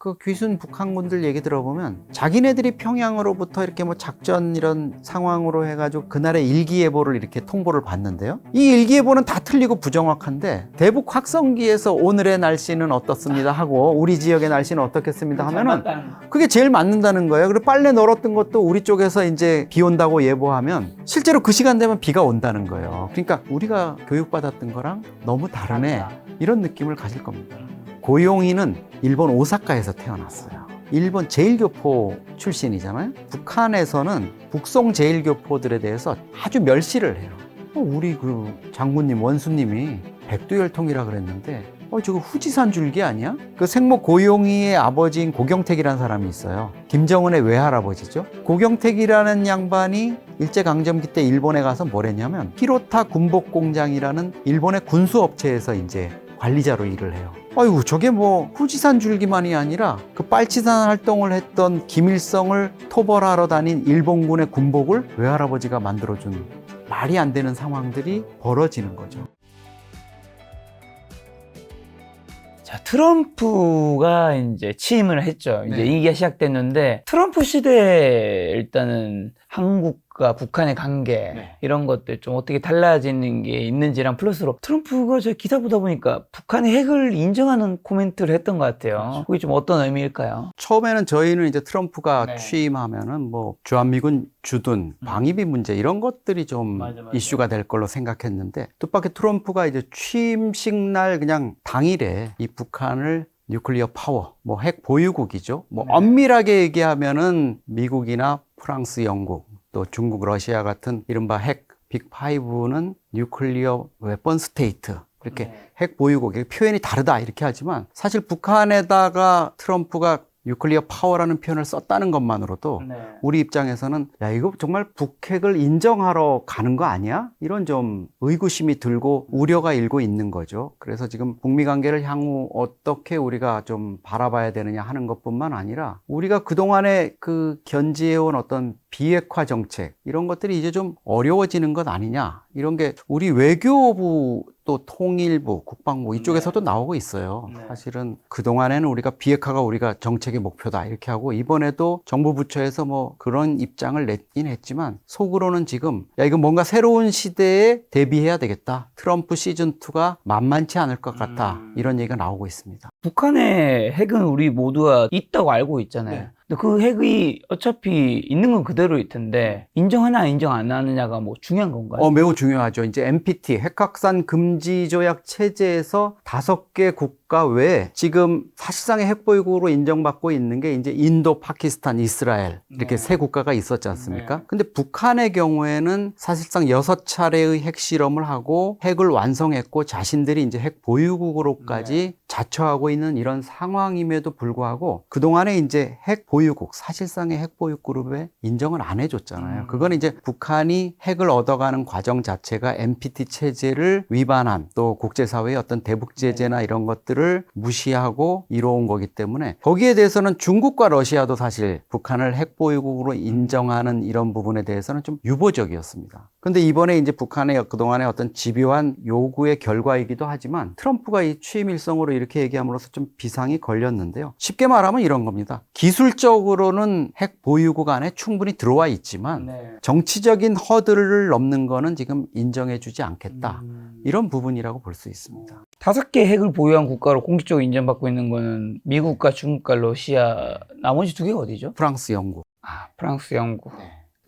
그 귀순 북한군들 얘기 들어보면 자기네들이 평양으로부터 이렇게 뭐 작전 이런 상황으로 해가지고 그날의 일기예보를 이렇게 통보를 받는데요. 이 일기예보는 다 틀리고 부정확한데 대북 확성기에서 오늘의 날씨는 어떻습니다 하고 우리 지역의 날씨는 어떻겠습니다 하면은 그게 제일 맞는다는 거예요. 그리고 빨래 널었던 것도 우리 쪽에서 이제 비 온다고 예보하면 실제로 그 시간 되면 비가 온다는 거예요. 그러니까 우리가 교육받았던 거랑 너무 다르네 이런 느낌을 가질 겁니다. 고용희는 일본 오사카에서 태어났어요. 일본 제일교포 출신이잖아요. 북한에서는 북송 제일교포들에 대해서 아주 멸시를 해요. 우리 그 장군님 원수님이 백두혈통이라 그랬는데 저거 후지산 줄기 아니야? 그 생모 고용희의 아버지인 고경택이라는 사람이 있어요. 김정은의 외할아버지죠. 고경택이라는 양반이 일제강점기 때 일본에 가서 뭘 했냐면 히로타 군복공장이라는 일본의 군수업체에서 이제 관리자로 일을 해요. 아이고 저게 뭐 후지산 줄기만이 아니라 그 빨치산 활동을 했던 김일성을 토벌하러 다닌 일본군의 군복을 외할아버지가 만들어준 말이 안 되는 상황들이 벌어지는 거죠. 자, 트럼프가 이제 취임을 했죠. 이제 임기가 시작됐는데 트럼프 시대에 일단은 한국과 북한의 관계 이런 것들 좀 어떻게 달라지는 게 있는지랑 플러스로 트럼프가 저 기사 보다 보니까 북한의 핵을 인정하는 코멘트를 했던 것 같아요. 그게 좀 어떤 의미일까요? 처음에는 저희는 이제 트럼프가 취임하면은 뭐 주한미군 주둔, 방위비 문제 이런 것들이 좀 이슈가 될 걸로 생각했는데 뜻밖의 트럼프가 이제 취임식 날 그냥 당일에 이 북한을 뉴클리어 파워, 뭐 핵 보유국이죠. 뭐 엄밀하게 얘기하면은 미국이나 프랑스, 영국, 또 중국, 러시아 같은 이른바 핵 빅5는 뉴클리어 웨펀 스테이트 이렇게 핵 보유국, 표현이 다르다 이렇게 하지만 사실 북한에다가 트럼프가 뉴클리어 파워라는 표현을 썼다는 것만으로도 우리 입장에서는 야 이거 정말 북핵을 인정하러 가는 거 아니야? 이런 좀 의구심이 들고 우려가 일고 있는 거죠. 그래서 지금 북미 관계를 향후 어떻게 우리가 좀 바라봐야 되느냐 하는 것뿐만 아니라 우리가 그동안에 그 견지해온 어떤 비핵화 정책 이런 것들이 이제 좀 어려워지는 것 아니냐 이런 게 우리 외교부 또 통일부, 국방부 이쪽에서도 나오고 있어요. 사실은 그동안에는 우리가 비핵화가 우리가 정책의 목표다 이렇게 하고 이번에도 정부 부처에서 뭐 그런 입장을 냈긴 했지만 속으로는 지금 야 이거 뭔가 새로운 시대에 대비해야 되겠다. 트럼프 시즌2가 만만치 않을 것 같다. 이런 얘기가 나오고 있습니다. 북한의 핵은 우리 모두가 있다고 알고 있잖아요. 근데 그 핵이 어차피 있는 건 그대로일 텐데 인정하나 인정 안 하느냐가 뭐 중요한 건가요? 매우 중요하죠. 이제 NPT 핵확산 금지 조약 체제에서 5개 국가 외에 지금 사실상의 핵보유국으로 인정받고 있는 게 이제 인도, 파키스탄, 이스라엘 이렇게 세 국가가 있었지 않습니까? 근데 북한의 경우에는 사실상 6차례의 핵실험을 하고 핵을 완성했고 자신들이 이제 핵 보유국으로까지 자처하고 있는 이런 상황임에도 불구하고 그동안에 이제 핵 보유국, 사실상의 핵 보유 그룹에 인정을 안 해줬잖아요. 그건 이제 북한이 핵을 얻어가는 과정 자체가 NPT 체제를 위반한 또 국제사회의 어떤 대북 제재나 이런 것들을 무시하고 이뤄온 거기 때문에 거기에 대해서는 중국과 러시아도 사실 북한을 핵 보유국으로 인정하는 이런 부분에 대해서는 좀 유보적이었습니다. 근데 이번에 이제 북한의 그동안의 어떤 집요한 요구의 결과이기도 하지만 트럼프가 이 취임 일성으로 이렇게 얘기함으로써 좀 비상이 걸렸는데요. 쉽게 말하면 이런 겁니다. 기술적으로는 핵 보유국 안에 충분히 들어와 있지만 정치적인 허들을 넘는 거는 지금 인정해주지 않겠다. 이런 부분이라고 볼 수 있습니다. 5개 핵을 보유한 국가로 공식적으로 인정받고 있는 거는 미국과 중국과 러시아, 나머지 2개가 어디죠? 프랑스, 영국. 프랑스, 영국.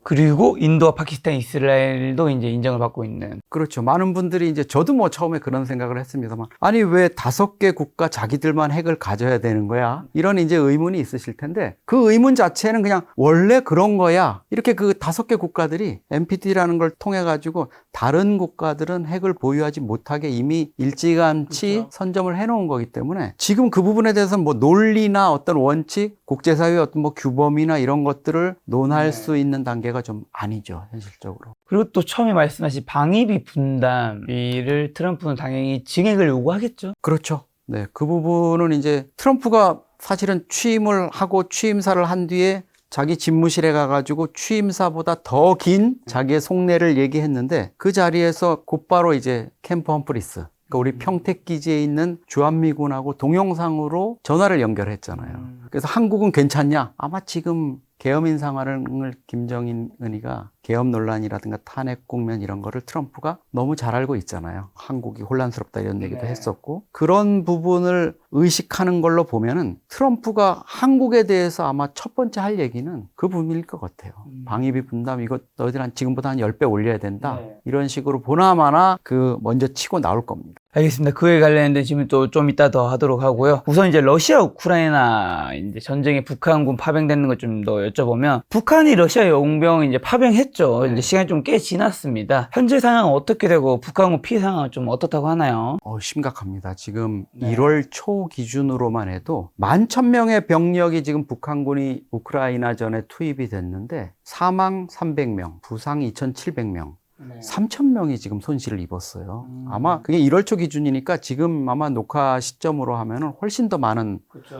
그리고 인도와 파키스탄, 이스라엘도 이제 인정을 받고 있는. 그렇죠. 많은 분들이 이제 저도 뭐 처음에 그런 생각을 했습니다만 아니 왜 5개 국가 자기들만 핵을 가져야 되는 거야? 이런 이제 의문이 있으실 텐데 그 의문 자체는 그냥 원래 그런 거야. 이렇게 그 5개 국가들이 NPT라는 걸 통해 가지고 다른 국가들은 핵을 보유하지 못하게 이미 일찌감치 선점을 해놓은 거기 때문에 지금 그 부분에 대해서 뭐 논리나 어떤 원칙, 국제사회의 어떤 뭐 규범이나 이런 것들을 논할 수 있는 단계가 좀 아니죠, 현실적으로. 그리고 또 처음에 말씀하신 방위비 분담비를 트럼프는 당연히 증액을 요구하겠죠? 그렇죠. 네, 그 부분은 이제 트럼프가 사실은 취임을 하고 취임사를 한 뒤에 자기 집무실에 가가지고 취임사보다 더 긴 자기의 속내를 얘기했는데 그 자리에서 곧바로 이제 캠프 험프리스 그러니까 우리 평택 기지에 있는 주한미군하고 동영상으로 전화를 연결했잖아요. 그래서 한국은 괜찮냐? 아마 지금 계엄인 상황을 김정은이가 계엄 논란이라든가 탄핵 국면 이런 거를 트럼프가 너무 잘 알고 있잖아요. 한국이 혼란스럽다 이런 얘기도 했었고, 그런 부분을 의식하는 걸로 보면은 트럼프가 한국에 대해서 아마 첫 번째 할 얘기는 그 부분일 것 같아요. 방위비 분담 이거 너희들 지금보다 한 10배 올려야 된다. 이런 식으로 보나마나 먼저 치고 나올 겁니다. 알겠습니다. 그에 관련된 질문 또 좀 이따 더 하도록 하고요. 우선 이제 러시아 우크라이나 이제 전쟁에 북한군 파병되는 것 좀 더 여쭤보면, 북한이 러시아 용병 이제 파병했죠. 이제 시간이 좀 꽤 지났습니다. 현재 상황은 어떻게 되고 북한군 피해 상황은 좀 어떻다고 하나요? 심각합니다. 지금 1월 초 기준으로만 해도 11,000명의 병력이 지금 북한군이 우크라이나전에 투입이 됐는데 사망 300명, 부상 2,700명. 3,000명이 지금 손실을 입었어요. 아마 그게 1월 초 기준이니까 지금 아마 녹화 시점으로 하면은 훨씬 더 많은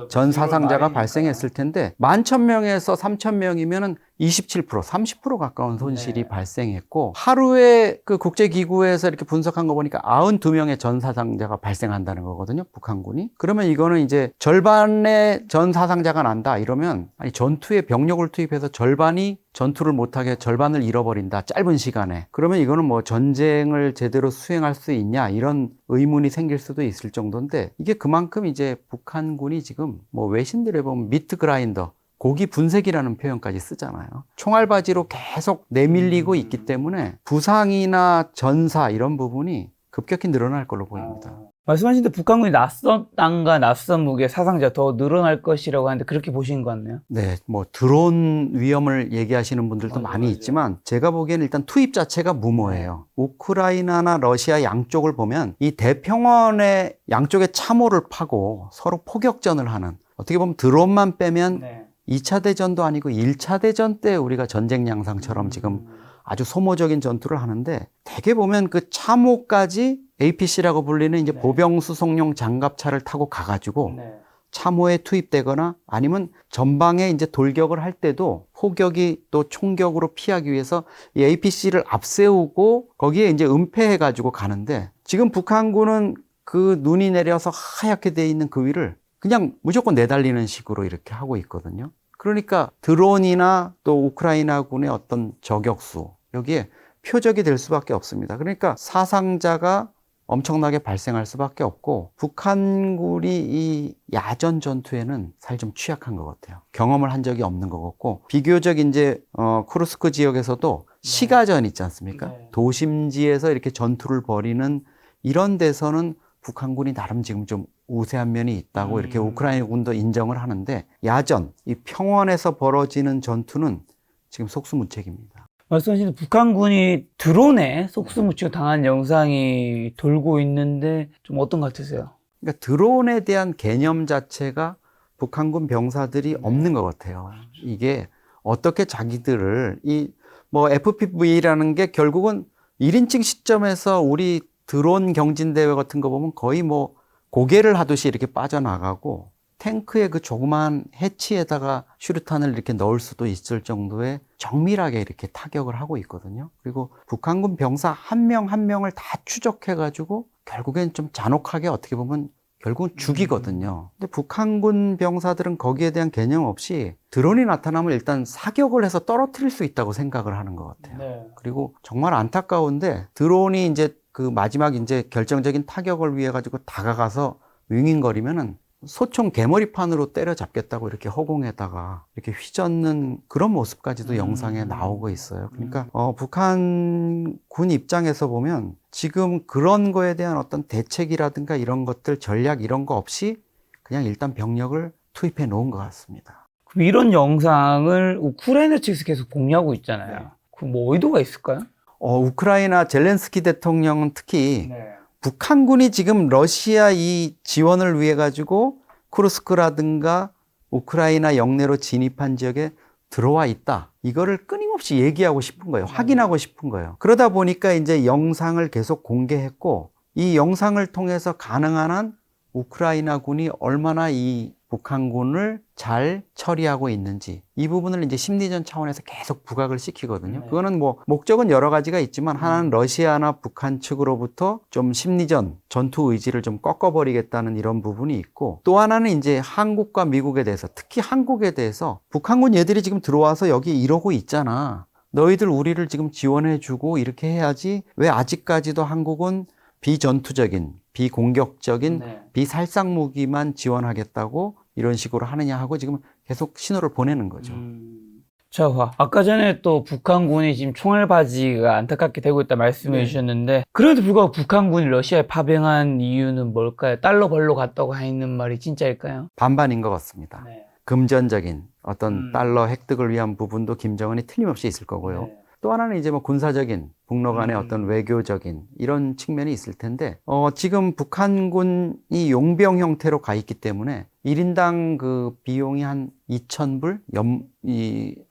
전 사상자가 발생했을 텐데 11,000명에서 3,000명이면은 27%, 30% 가까운 손실이 발생했고, 하루에 그 국제기구에서 이렇게 분석한 거 보니까 92명의 전 사상자가 발생한다는 거거든요, 북한군이. 그러면 이거는 이제 절반의 전 사상자가 난다 이러면, 아니 전투에 병력을 투입해서 절반이 전투를 못하게 절반을 잃어버린다, 짧은 시간에. 그러면 이거는 뭐 전쟁을 제대로 수행할 수 있냐 이런 의문이 생길 수도 있을 정도인데, 이게 그만큼 이제 북한군이 지금 뭐 외신들에 보면 미트 그라인더, 고기 분쇄기라는 표현까지 쓰잖아요. 총알바지로 계속 내밀리고 있기 때문에 부상이나 전사 이런 부분이 급격히 늘어날 걸로 보입니다. 말씀하신 대로 북한군이 낯선 땅과 낯선 무기의 사상자 더 늘어날 것이라고 하는데 그렇게 보시는 것 같네요. 네, 뭐 드론 위험을 얘기하시는 분들도 많이 있지만 제가 보기에는 일단 투입 자체가 무모해요. 우크라이나나 러시아 양쪽을 보면 이 대평원의 양쪽에 참호를 파고 서로 포격전을 하는, 어떻게 보면 드론만 빼면 2차 대전도 아니고 1차 대전 때 우리가 전쟁 양상처럼 지금 아주 소모적인 전투를 하는데, 대개 보면 그 참호까지 APC라고 불리는 이제 보병 수송용 장갑차를 타고 가가지고 참호에 투입되거나, 아니면 전방에 이제 돌격을 할 때도 포격이 또 총격으로 피하기 위해서 이 APC를 앞세우고 거기에 이제 은폐해가지고 가는데, 지금 북한군은 그 눈이 내려서 하얗게 돼 있는 그 위를 그냥 무조건 내달리는 식으로 이렇게 하고 있거든요. 그러니까 드론이나 또 우크라이나군의 어떤 저격수, 여기에 표적이 될 수밖에 없습니다. 그러니까 사상자가 엄청나게 발생할 수밖에 없고, 북한군이 이 야전 전투에는 사실 좀 취약한 것 같아요. 경험을 한 적이 없는 것 같고, 비교적 이제 쿠르스크 지역에서도 시가전 있지 않습니까? 도심지에서 이렇게 전투를 벌이는 이런 데서는 북한군이 나름 지금 좀 우세한 면이 있다고 이렇게 우크라이나군도 인정을 하는데, 야전, 이 평원에서 벌어지는 전투는 지금 속수무책입니다. 말씀하신 북한군이 드론에 속수무책 당한 영상이 돌고 있는데 좀 어떤 것 같으세요? 그러니까 드론에 대한 개념 자체가 북한군 병사들이 없는 것 같아요. 이게 어떻게 자기들을 뭐 FPV라는 게 결국은 1인칭 시점에서 우리 드론 경진대회 같은 거 보면 거의 뭐 고개를 하듯이 이렇게 빠져나가고, 탱크의 그 조그만 해치에다가 슈루탄을 이렇게 넣을 수도 있을 정도의 정밀하게 이렇게 타격을 하고 있거든요. 그리고 북한군 병사 한 명 한 명을 다 추적해가지고 결국엔 좀 잔혹하게 어떻게 보면 결국은 죽이거든요. 근데 북한군 병사들은 거기에 대한 개념 없이 드론이 나타나면 일단 사격을 해서 떨어뜨릴 수 있다고 생각을 하는 것 같아요. 그리고 정말 안타까운데, 드론이 이제 그 마지막 이제 결정적인 타격을 위해 가지고 다가가서 윙윙거리면은 소총 개머리판으로 때려잡겠다고 이렇게 허공에다가 이렇게 휘젓는 그런 모습까지도 영상에 나오고 있어요. 그러니까 북한 군 입장에서 보면 지금 그런 거에 대한 어떤 대책이라든가 이런 것들, 전략 이런 거 없이 그냥 일단 병력을 투입해 놓은 것 같습니다. 그럼 이런 영상을 우크라이나 측에서 계속 공유하고 있잖아요. 그럼 뭐 의도가 있을까요? 우크라이나 젤렌스키 대통령은 특히 북한군이 지금 러시아 이 지원을 위해 가지고 쿠르스크라든가 우크라이나 영내로 진입한 지역에 들어와 있다, 이거를 끊임없이 얘기하고 싶은 거예요. 확인하고 싶은 거예요. 그러다 보니까 이제 영상을 계속 공개했고, 이 영상을 통해서 가능한 한 우크라이나 군이 얼마나 이 북한군을 잘 처리하고 있는지 이 부분을 이제 심리전 차원에서 계속 부각을 시키거든요. 그거는 뭐 목적은 여러 가지가 있지만 하나는 러시아나 북한 측으로부터 좀 심리전 전투 의지를 좀 꺾어버리겠다는 이런 부분이 있고, 또 하나는 이제 한국과 미국에 대해서, 특히 한국에 대해서 북한군 얘들이 지금 들어와서 여기 이러고 있잖아. 너희들 우리를 지금 지원해주고 이렇게 해야지 왜 아직까지도 한국은 비전투적인, 비공격적인, 비살상 무기만 지원하겠다고 이런 식으로 하느냐 하고 지금 계속 신호를 보내는 거죠. 자, 아까 전에 또 북한군이 지금 총알바지가 안타깝게 되고 있다 말씀해 주셨는데, 그래도 불구하고 북한군이 러시아에 파병한 이유는 뭘까요? 달러 벌러 갔다고 하는 말이 진짜일까요? 반반인 것 같습니다. 금전적인 어떤 달러 획득을 위한 부분도 김정은이 틀림없이 있을 거고요. 또 하나는 이제 뭐 군사적인, 북러 간의 어떤 외교적인 이런 측면이 있을 텐데, 지금 북한군이 용병 형태로 가 있기 때문에 1인당 그 비용이 한 2,000불?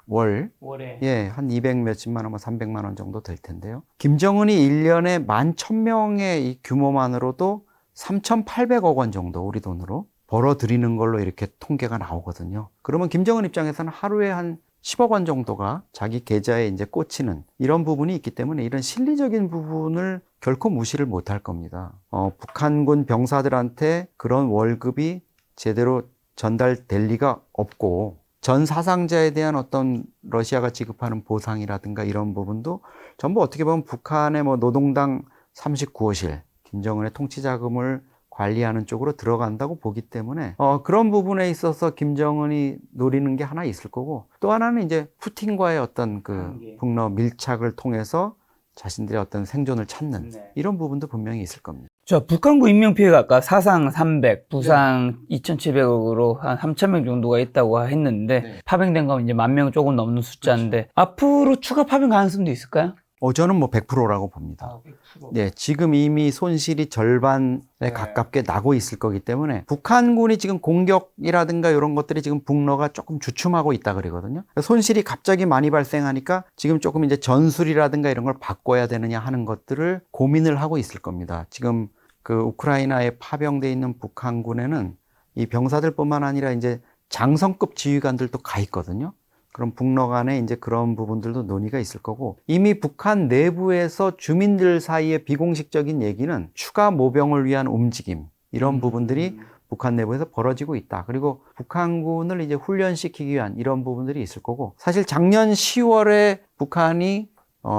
월에. 예, 한 200 몇십만 원, 300만 원 정도 될 텐데요. 김정은이 1년에 11,000명의 이 규모만으로도 3,800억 원 정도 우리 돈으로 벌어들이는 걸로 이렇게 통계가 나오거든요. 그러면 김정은 입장에서는 하루에 한 10억 원 정도가 자기 계좌에 이제 꽂히는 이런 부분이 있기 때문에 이런 실리적인 부분을 결코 무시를 못할 겁니다. 북한군 병사들한테 그런 월급이 제대로 전달될 리가 없고, 전 사상자에 대한 어떤 러시아가 지급하는 보상이라든가 이런 부분도 전부 어떻게 보면 북한의 뭐 노동당 39호실, 김정은의 통치 자금을 관리하는 쪽으로 들어간다고 보기 때문에 그런 부분에 있어서 김정은이 노리는 게 하나 있을 거고, 또 하나는 이제 푸틴과의 어떤 그 북러 밀착을 통해서 자신들의 어떤 생존을 찾는 이런 부분도 분명히 있을 겁니다. 자, 북한군 인명피해가 아까 사상 300, 부상 2,700억으로 한 3,000명 정도가 있다고 했는데, 파병된 건 이제 10,000명 조금 넘는 숫자인데, 앞으로 추가 파병 가능성도 있을까요? 저는 뭐 100%라고 봅니다. 100%. 네, 지금 이미 손실이 절반에 가깝게 나고 있을 거기 때문에 북한군이 지금 공격이라든가 이런 것들이 지금 북러가 조금 주춤하고 있다 그러거든요. 손실이 갑자기 많이 발생하니까 지금 조금 이제 전술이라든가 이런 걸 바꿔야 되느냐 하는 것들을 고민을 하고 있을 겁니다. 지금 그 우크라이나에 파병돼 있는 북한군에는 이 병사들뿐만 아니라 이제 장성급 지휘관들도 가 있거든요. 그럼 북러 간에 이제 그런 부분들도 논의가 있을 거고, 이미 북한 내부에서 주민들 사이의 비공식적인 얘기는 추가 모병을 위한 움직임, 이런 부분들이 북한 내부에서 벌어지고 있다. 그리고 북한군을 이제 훈련시키기 위한 이런 부분들이 있을 거고, 사실 작년 10월에 북한이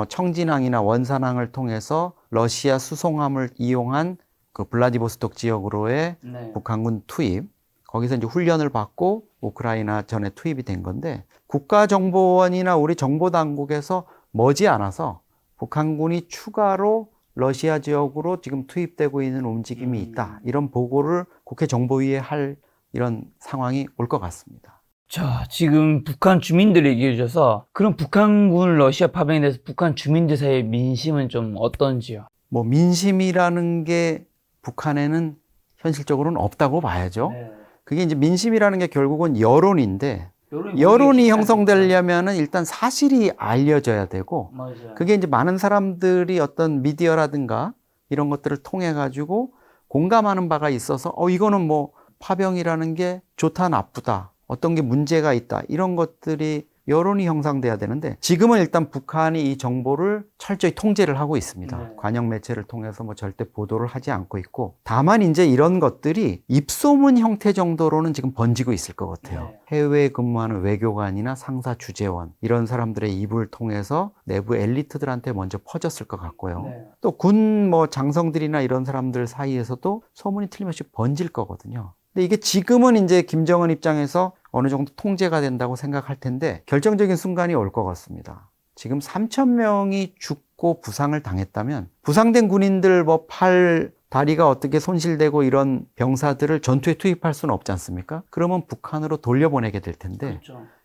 청진항이나 원산항을 통해서 러시아 수송함을 이용한 그 블라디보스톡 지역으로의 북한군 투입, 거기서 이제 훈련을 받고 우크라이나 전에 투입이 된 건데, 국가정보원이나 우리 정보당국에서 머지않아서 북한군이 추가로 러시아 지역으로 지금 투입되고 있는 움직임이 있다, 이런 보고를 국회 정보위에 할 이런 상황이 올 것 같습니다. 자, 지금 북한 주민들 얘기해 주셔서, 그럼 북한군 러시아 파병에 대해서 북한 주민들 사이의 민심은 좀 어떤지요? 뭐 민심이라는 게 북한에는 현실적으로는 없다고 봐야죠. 그게 이제 민심이라는 게 결국은 여론인데, 여론이 형성되려면은 일단 사실이 알려져야 되고, 그게 이제 많은 사람들이 어떤 미디어라든가 이런 것들을 통해 가지고 공감하는 바가 있어서 이거는 뭐 파병이라는 게 좋다 나쁘다, 어떤 게 문제가 있다, 이런 것들이 여론이 형성돼야 되는데, 지금은 일단 북한이 이 정보를 철저히 통제를 하고 있습니다. 관영 매체를 통해서 뭐 절대 보도를 하지 않고 있고, 다만 이제 이런 것들이 입소문 형태 정도로는 지금 번지고 있을 것 같아요. 해외에 근무하는 외교관이나 상사 주재원, 이런 사람들의 입을 통해서 내부 엘리트들한테 먼저 퍼졌을 것 같고요. 또 군 뭐 장성들이나 이런 사람들 사이에서도 소문이 틀림없이 번질 거거든요. 근데 이게 지금은 이제 김정은 입장에서 어느 정도 통제가 된다고 생각할 텐데, 결정적인 순간이 올 것 같습니다. 지금 3,000명이 죽고 부상을 당했다면, 부상된 군인들 뭐 팔, 다리가 어떻게 손실되고 이런 병사들을 전투에 투입할 수는 없지 않습니까? 그러면 북한으로 돌려보내게 될 텐데,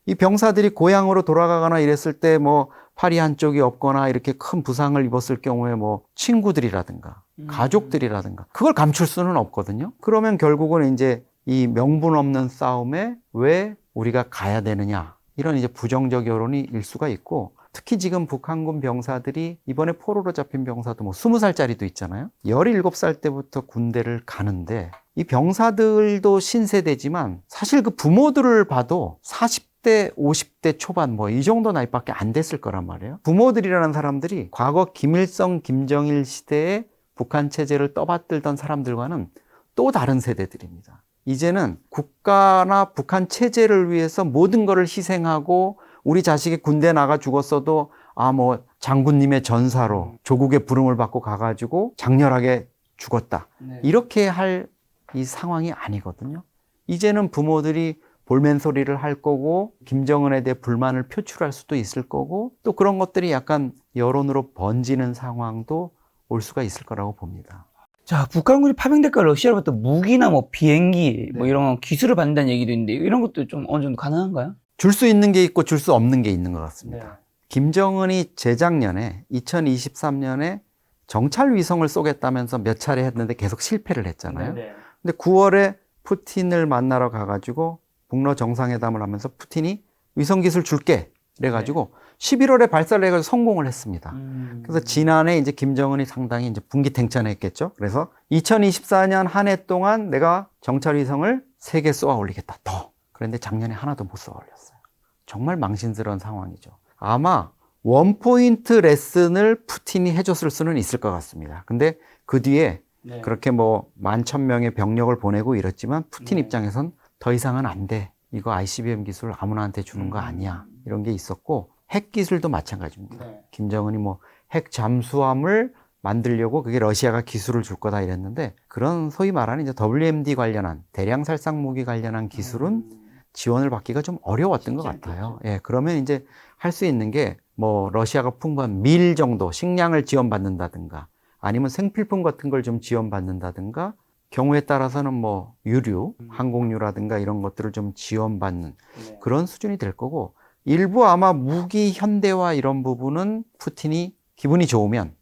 이 병사들이 고향으로 돌아가거나 이랬을 때 뭐 팔이 한쪽이 없거나 이렇게 큰 부상을 입었을 경우에 뭐 친구들이라든가 가족들이라든가 그걸 감출 수는 없거든요. 그러면 결국은 이제 이 명분 없는 싸움에 왜 우리가 가야 되느냐, 이런 이제 부정적 여론이 일 수가 있고, 특히 지금 북한군 병사들이 이번에 포로로 잡힌 병사도 뭐 20살짜리도 있잖아요. 17살 때부터 군대를 가는데 이 병사들도 신세대지만 사실 그 부모들을 봐도 40대, 50대 초반 뭐 이 정도 나이밖에 안 됐을 거란 말이에요. 부모들이라는 사람들이 과거 김일성, 김정일 시대에 북한 체제를 떠받들던 사람들과는 또 다른 세대들입니다. 이제는 국가나 북한 체제를 위해서 모든 것을 희생하고 우리 자식이 군대 나가 죽었어도 뭐 장군님의 전사로 조국의 부름을 받고 가가지고 장렬하게 죽었다. 네. 이렇게 할 이 상황이 아니거든요. 이제는 부모들이 볼멘소리를 할 거고 김정은에 대해 불만을 표출할 수도 있을 거고 또 그런 것들이 약간 여론으로 번지는 상황도 올 수가 있을 거라고 봅니다. 자, 북한군이 파병될까 러시아로부터 무기나 뭐 비행기 뭐 이런 기술을 받는다는 얘기도 있는데 이런 것도 좀 어느 정도 가능한가요? 줄 수 있는 게 있고 줄 수 없는 게 있는 것 같습니다. 네. 김정은이 재작년에 2023년에 정찰 위성을 쏘겠다면서 몇 차례 했는데 계속 실패를 했잖아요. 네. 근데 9월에 푸틴을 만나러 가가지고 북러 정상회담을 하면서 푸틴이 위성 기술 줄게 그래가지고 11월에 발사를 해가지고 성공을 했습니다. 그래서 지난해 이제 김정은이 상당히 이제 분기탱천했겠죠. 그래서 2024년 한 해 동안 내가 정찰 위성을 3개 쏘아 올리겠다. 더. 그런데 작년에 하나도 못 쏘아 올렸어요. 정말 망신스러운 상황이죠. 아마 원포인트 레슨을 푸틴이 해줬을 수는 있을 것 같습니다. 근데 그 뒤에 그렇게 뭐 11,000명의 병력을 보내고 이랬지만 푸틴 입장에선 더 이상은 안 돼. 이거 ICBM 기술 아무나한테 주는 거 아니야. 이런 게 있었고 핵 기술도 마찬가지입니다. 김정은이 뭐 핵 잠수함을 만들려고 그게 러시아가 기술을 줄 거다 이랬는데 그런 소위 말하는 이제 WMD 관련한 대량 살상 무기 관련한 기술은 지원을 받기가 좀 어려웠던 것 같아요. 예, 그러면 이제 할 수 있는 게 뭐 러시아가 풍부한 밀 정도 식량을 지원받는다든가 아니면 생필품 같은 걸 좀 지원받는다든가 경우에 따라서는 뭐 유류, 항공유라든가 이런 것들을 좀 지원받는 그런 수준이 될 거고 일부 아마 무기 현대화 이런 부분은 푸틴이 기분이 좋으면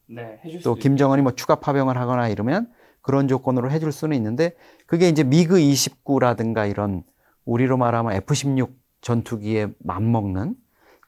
또 김정은이 뭐 추가 파병을 하거나 이러면 그런 조건으로 해줄 수는 있는데 그게 이제 미그 29라든가 이런 우리로 말하면 F-16 전투기에 맞먹는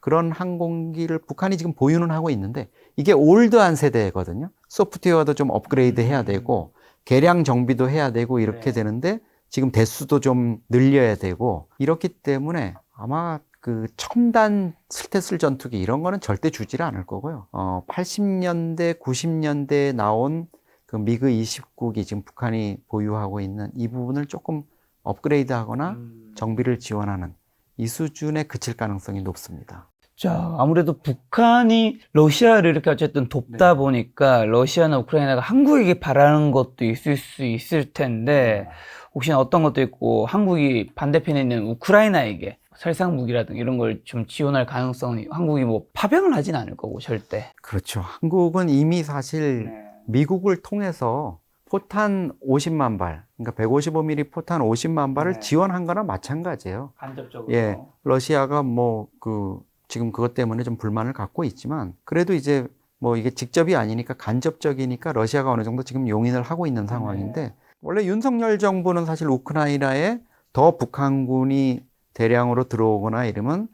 그런 항공기를 북한이 지금 보유는 하고 있는데 이게 올드한 세대거든요. 소프트웨어도 좀 업그레이드 해야 되고 개량 정비도 해야 되고 이렇게 되는데 지금 대수도 좀 늘려야 되고 이렇기 때문에 아마 그 첨단 스텔스 전투기 이런 거는 절대 주지를 않을 거고요. 80년대, 90년대에 나온 그 미그 29기 지금 북한이 보유하고 있는 이 부분을 조금 업그레이드 하거나 정비를 지원하는 이 수준에 그칠 가능성이 높습니다. 자, 아무래도 북한이 러시아를 이렇게 어쨌든 돕다 보니까 러시아나 우크라이나가 한국에게 바라는 것도 있을 수 있을 텐데 혹시나 어떤 것도 있고 한국이 반대편에 있는 우크라이나에게 살상 무기라든가 이런 걸 좀 지원할 가능성이 한국이 뭐 파병을 하진 않을 거고 절대. 그렇죠. 한국은 이미 사실 미국을 통해서 포탄 50만 발, 그러니까 155mm 포탄 50만 발을 지원한 거나 마찬가지예요. 간접적으로. 예, 러시아가 뭐 지금 그것 때문에 좀 불만을 갖고 있지만 그래도 이제 뭐 이게 직접이 아니니까 간접적이니까 러시아가 어느 정도 지금 용인을 하고 있는 상황인데 원래 윤석열 정부는 사실 우크라이나에 더 북한군이 대량으로 들어오거나 이러면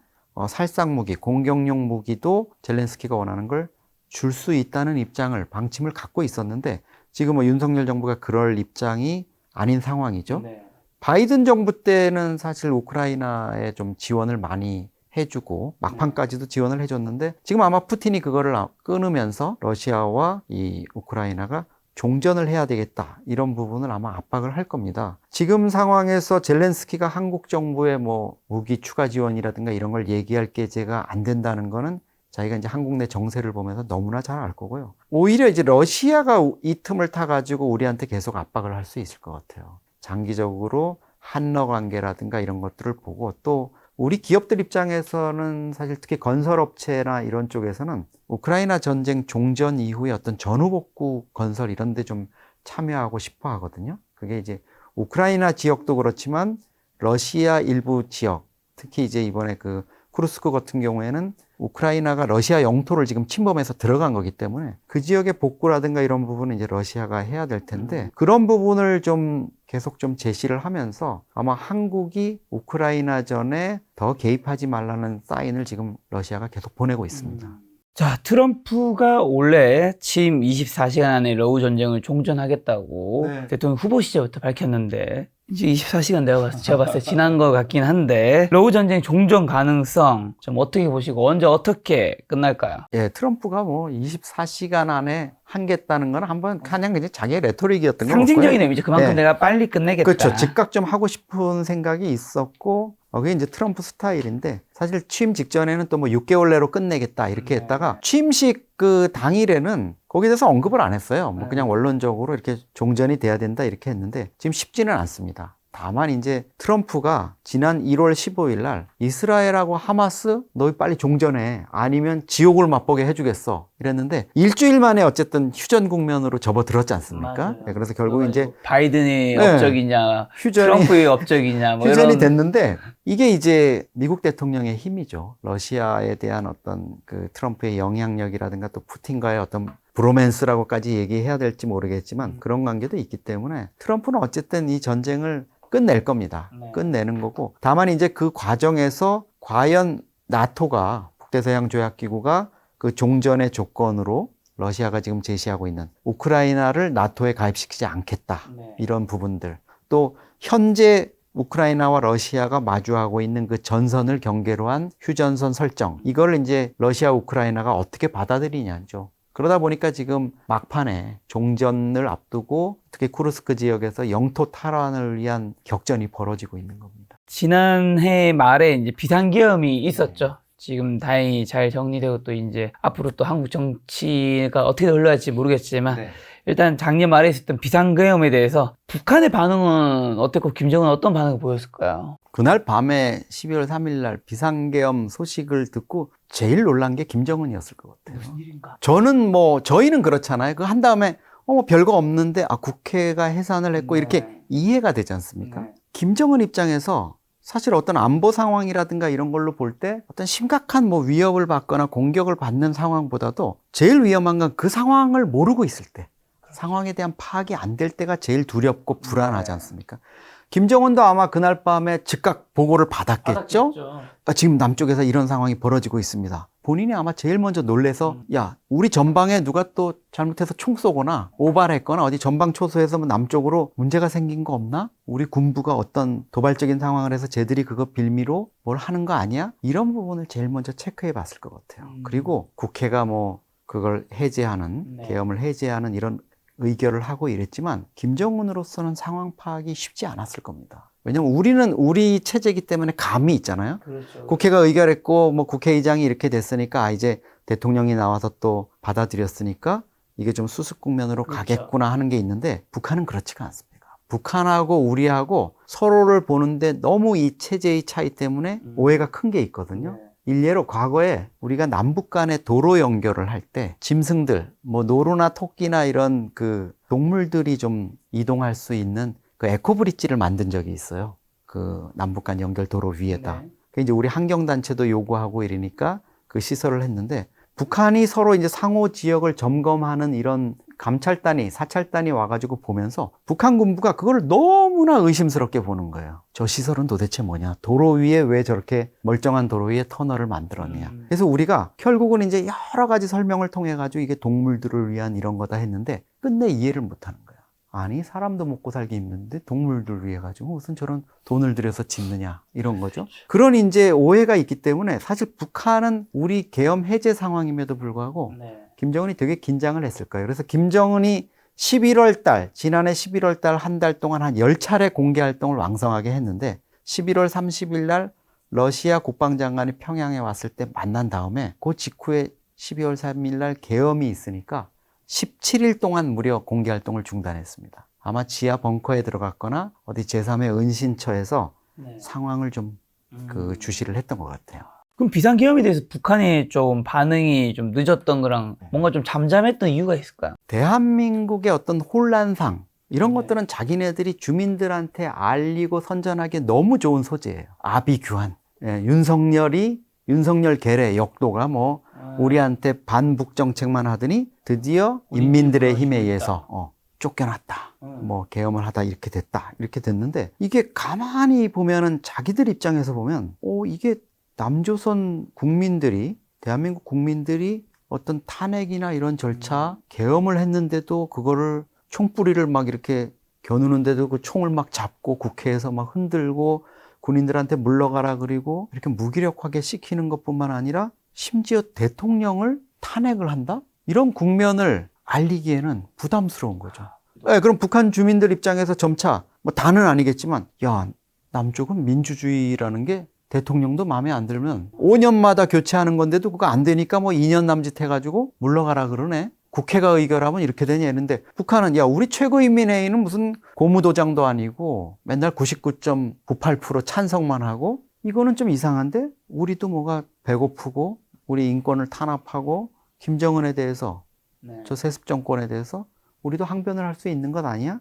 살상 무기, 공격용 무기도 젤렌스키가 원하는 걸 줄 수 있다는 입장을 방침을 갖고 있었는데 지금 뭐 윤석열 정부가 그럴 입장이 아닌 상황이죠. 바이든 정부 때는 사실 우크라이나에 좀 지원을 많이 해주고 막판까지도 지원을 해줬는데 지금 아마 푸틴이 그거를 끊으면서 러시아와 이 우크라이나가 종전을 해야 되겠다 이런 부분을 아마 압박을 할 겁니다. 지금 상황에서 젤렌스키가 한국 정부의 뭐 무기 추가 지원이라든가 이런 걸 얘기할 계제가 안 된다는 거는 자기가 이제 한국 내 정세를 보면서 너무나 잘 알 거고요. 오히려 이제 러시아가 이 틈을 타가지고 우리한테 계속 압박을 할 수 있을 것 같아요. 장기적으로 한러 관계라든가 이런 것들을 보고 또 우리 기업들 입장에서는 사실 특히 건설업체나 이런 쪽에서는 우크라이나 전쟁 종전 이후에 어떤 전후복구 건설 이런 데 좀 참여하고 싶어 하거든요. 그게 이제 우크라이나 지역도 그렇지만 러시아 일부 지역, 특히 이제 이번에 그 쿠르스크 같은 경우에는 우크라이나가 러시아 영토를 지금 침범해서 들어간 거기 때문에 그 지역의 복구라든가 이런 부분은 이제 러시아가 해야 될 텐데 그런 부분을 좀 계속 좀 제시를 하면서 아마 한국이 우크라이나전에 더 개입하지 말라는 사인을 지금 러시아가 계속 보내고 있습니다. 자, 트럼프가 원래 취임 24시간 안에 러우 전쟁을 종전하겠다고 대통령 후보 시절부터 밝혔는데 이제 24시간 제가 봤을 때 지난 것 같긴 한데 러우 전쟁 종전 가능성 좀 어떻게 보시고 언제 어떻게 끝날까요? 예, 트럼프가 뭐 24시간 안에 하겠다는 건 한번 그냥 자기의 레토릭이었던 거 상징적인 의미죠. 그만큼 내가 빨리 끝내겠다. 그렇죠. 즉각 좀 하고 싶은 생각이 있었고 그게 이제 트럼프 스타일인데 사실 취임 직전에는 또 뭐 6개월 내로 끝내겠다 이렇게 했다가 취임식 그 당일에는 거기에 대해서 언급을 안 했어요. 뭐 그냥 원론적으로 이렇게 종전이 돼야 된다 이렇게 했는데 지금 쉽지는 않습니다. 다만 이제 트럼프가 지난 1월 15일 날 이스라엘하고 하마스 너희 빨리 종전해 아니면 지옥을 맛보게 해주겠어 이랬는데 일주일 만에 어쨌든 휴전 국면으로 접어들었지 않습니까? 네, 그래서 결국 이제 바이든의 업적이냐 트럼프의 업적이냐 뭐 휴전이 이런... 됐는데 이게 이제 미국 대통령의 힘이죠. 러시아에 대한 어떤 그 트럼프의 영향력이라든가 또 푸틴과의 어떤 브로맨스라고까지 얘기해야 될지 모르겠지만 그런 관계도 있기 때문에 트럼프는 어쨌든 이 전쟁을 끝낼 겁니다. 끝내는 거고 다만 이제 그 과정에서 과연 나토가 북대서양조약기구가 그 종전의 조건으로 러시아가 지금 제시하고 있는 우크라이나를 나토에 가입시키지 않겠다 이런 부분들 또 현재 우크라이나와 러시아가 마주하고 있는 그 전선을 경계로 한 휴전선 설정 이걸 이제 러시아 우크라이나가 어떻게 받아들이냐죠. 그러다 보니까 지금 막판에 종전을 앞두고 특히 쿠르스크 지역에서 영토 탈환을 위한 격전이 벌어지고 있는 겁니다. 지난해 말에 이제 비상계엄이 있었죠. 지금 다행히 잘 정리되고 또 이제 앞으로 또 한국 정치가 어떻게 흘러갈지 모르겠지만 일단 작년 말에 있었던 비상계엄에 대해서 북한의 반응은 어땠고 김정은 어떤 반응을 보였을까요? 그날 밤에 12월 3일 날 비상계엄 소식을 듣고 제일 놀란 게 김정은이었을 것 같아요. 무슨 일인가? 저희는 그렇잖아요. 그 한 다음에 뭐 별거 없는데 국회가 해산을 했고 이렇게 이해가 되지 않습니까? 김정은 입장에서 사실 어떤 안보 상황이라든가 이런 걸로 볼 때 어떤 심각한 뭐 위협을 받거나 공격을 받는 상황보다도 제일 위험한 건 그 상황을 모르고 있을 때 상황에 대한 파악이 안 될 때가 제일 두렵고 불안하지 않습니까? 김정은도 아마 그날 밤에 즉각 보고를 받았겠죠? 지금 남쪽에서 이런 상황이 벌어지고 있습니다. 본인이 아마 제일 먼저 놀래서 야, 우리 전방에 누가 또 잘못해서 총 쏘거나 오발했거나 어디 전방 초소에서 뭐 남쪽으로 문제가 생긴 거 없나? 우리 군부가 어떤 도발적인 상황을 해서 쟤들이 그거 빌미로 뭘 하는 거 아니야? 이런 부분을 제일 먼저 체크해 봤을 것 같아요. 그리고 국회가 뭐 그걸 해제하는, 계엄을 해제하는 이런 의결을 하고 이랬지만 김정은으로서는 상황 파악이 쉽지 않았을 겁니다. 왜냐면 우리는 우리 체제이기 때문에 감이 있잖아요. 그렇죠. 국회가 의결했고 뭐 국회의장이 이렇게 됐으니까 이제 대통령이 나와서 또 받아들였으니까 이게 좀 수습 국면으로 가겠구나 하는 게 있는데 북한은 그렇지가 않습니다. 북한하고 우리하고 서로를 보는데 너무 이 체제의 차이 때문에 오해가 큰 게 있거든요. 일례로 과거에 우리가 남북 간의 도로 연결을 할 때 짐승들, 뭐 노루나 토끼나 이런 그 동물들이 좀 이동할 수 있는 그 에코브릿지를 만든 적이 있어요. 그 남북 간 연결 도로 위에다. 그 이제 우리 환경단체도 요구하고 이러니까 그 시설을 했는데 북한이 서로 이제 상호 지역을 점검하는 이런 감찰단이, 사찰단이 와가지고 보면서 북한 군부가 그걸 너무나 의심스럽게 보는 거예요. 저 시설은 도대체 뭐냐? 도로 위에 왜 저렇게 멀쩡한 도로 위에 터널을 만들었냐? 그래서 우리가 결국은 이제 여러 가지 설명을 통해가지고 이게 동물들을 위한 이런 거다 했는데 끝내 이해를 못 하는 거예요. 아니, 사람도 먹고 살기 힘든데 동물들 위해 가지고 무슨 저런 돈을 들여서 짓느냐 이런 거죠. 그런 이제 오해가 있기 때문에 사실 북한은 우리 계엄 해제 상황임에도 불구하고 김정은이 되게 긴장을 했을 거예요. 그래서 김정은이 11월 달, 지난해 11월 달 한 달 동안 한 10차례 공개 활동을 왕성하게 했는데 11월 30일 날 러시아 국방장관이 평양에 왔을 때 만난 다음에 그 직후에 12월 3일 날 계엄이 있으니까 17일 동안 무려 공개 활동을 중단했습니다. 아마 지하 벙커에 들어갔거나 어디 제3의 은신처에서 상황을 좀 그 주시를 했던 것 같아요. 그럼 비상계엄에 대해서 북한의 좀 반응이 좀 늦었던 거랑 뭔가 좀 잠잠했던 이유가 있을까요? 대한민국의 어떤 혼란상 이런 것들은 자기네들이 주민들한테 알리고 선전하기에 너무 좋은 소재예요. 아비규환. 윤석열이 윤석열 계래 역도가 뭐 우리한테 반북 정책만 하더니 드디어 인민들의 힘에 의해서 쫓겨났다. 뭐 계엄을 하다 이렇게 됐다. 이렇게 됐는데 이게 가만히 보면은 자기들 입장에서 보면 이게 남조선 국민들이 대한민국 국민들이 어떤 탄핵이나 이런 절차 계엄을 했는데도 그거를 총뿌리를 막 이렇게 겨누는데도 그 총을 막 잡고 국회에서 막 흔들고 군인들한테 물러가라 그리고 이렇게 무기력하게 시키는 것뿐만 아니라 심지어 대통령을 탄핵을 한다? 이런 국면을 알리기에는 부담스러운 거죠. 네, 그럼 북한 주민들 입장에서 점차 뭐 다는 아니겠지만 야, 남쪽은 민주주의라는 게 대통령도 마음에 안 들면 5년마다 교체하는 건데도 그거 안 되니까 뭐 2년 남짓 해가지고 물러가라 그러네. 국회가 의결하면 이렇게 되냐 했는데 북한은 야, 우리 최고인민회의는 무슨 고무도장도 아니고 맨날 99.98% 찬성만 하고 이거는 좀 이상한데 우리도 뭐가 배고프고 우리 인권을 탄압하고 김정은에 대해서 저 세습 정권에 대해서 우리도 항변을 할 수 있는 것 아니야?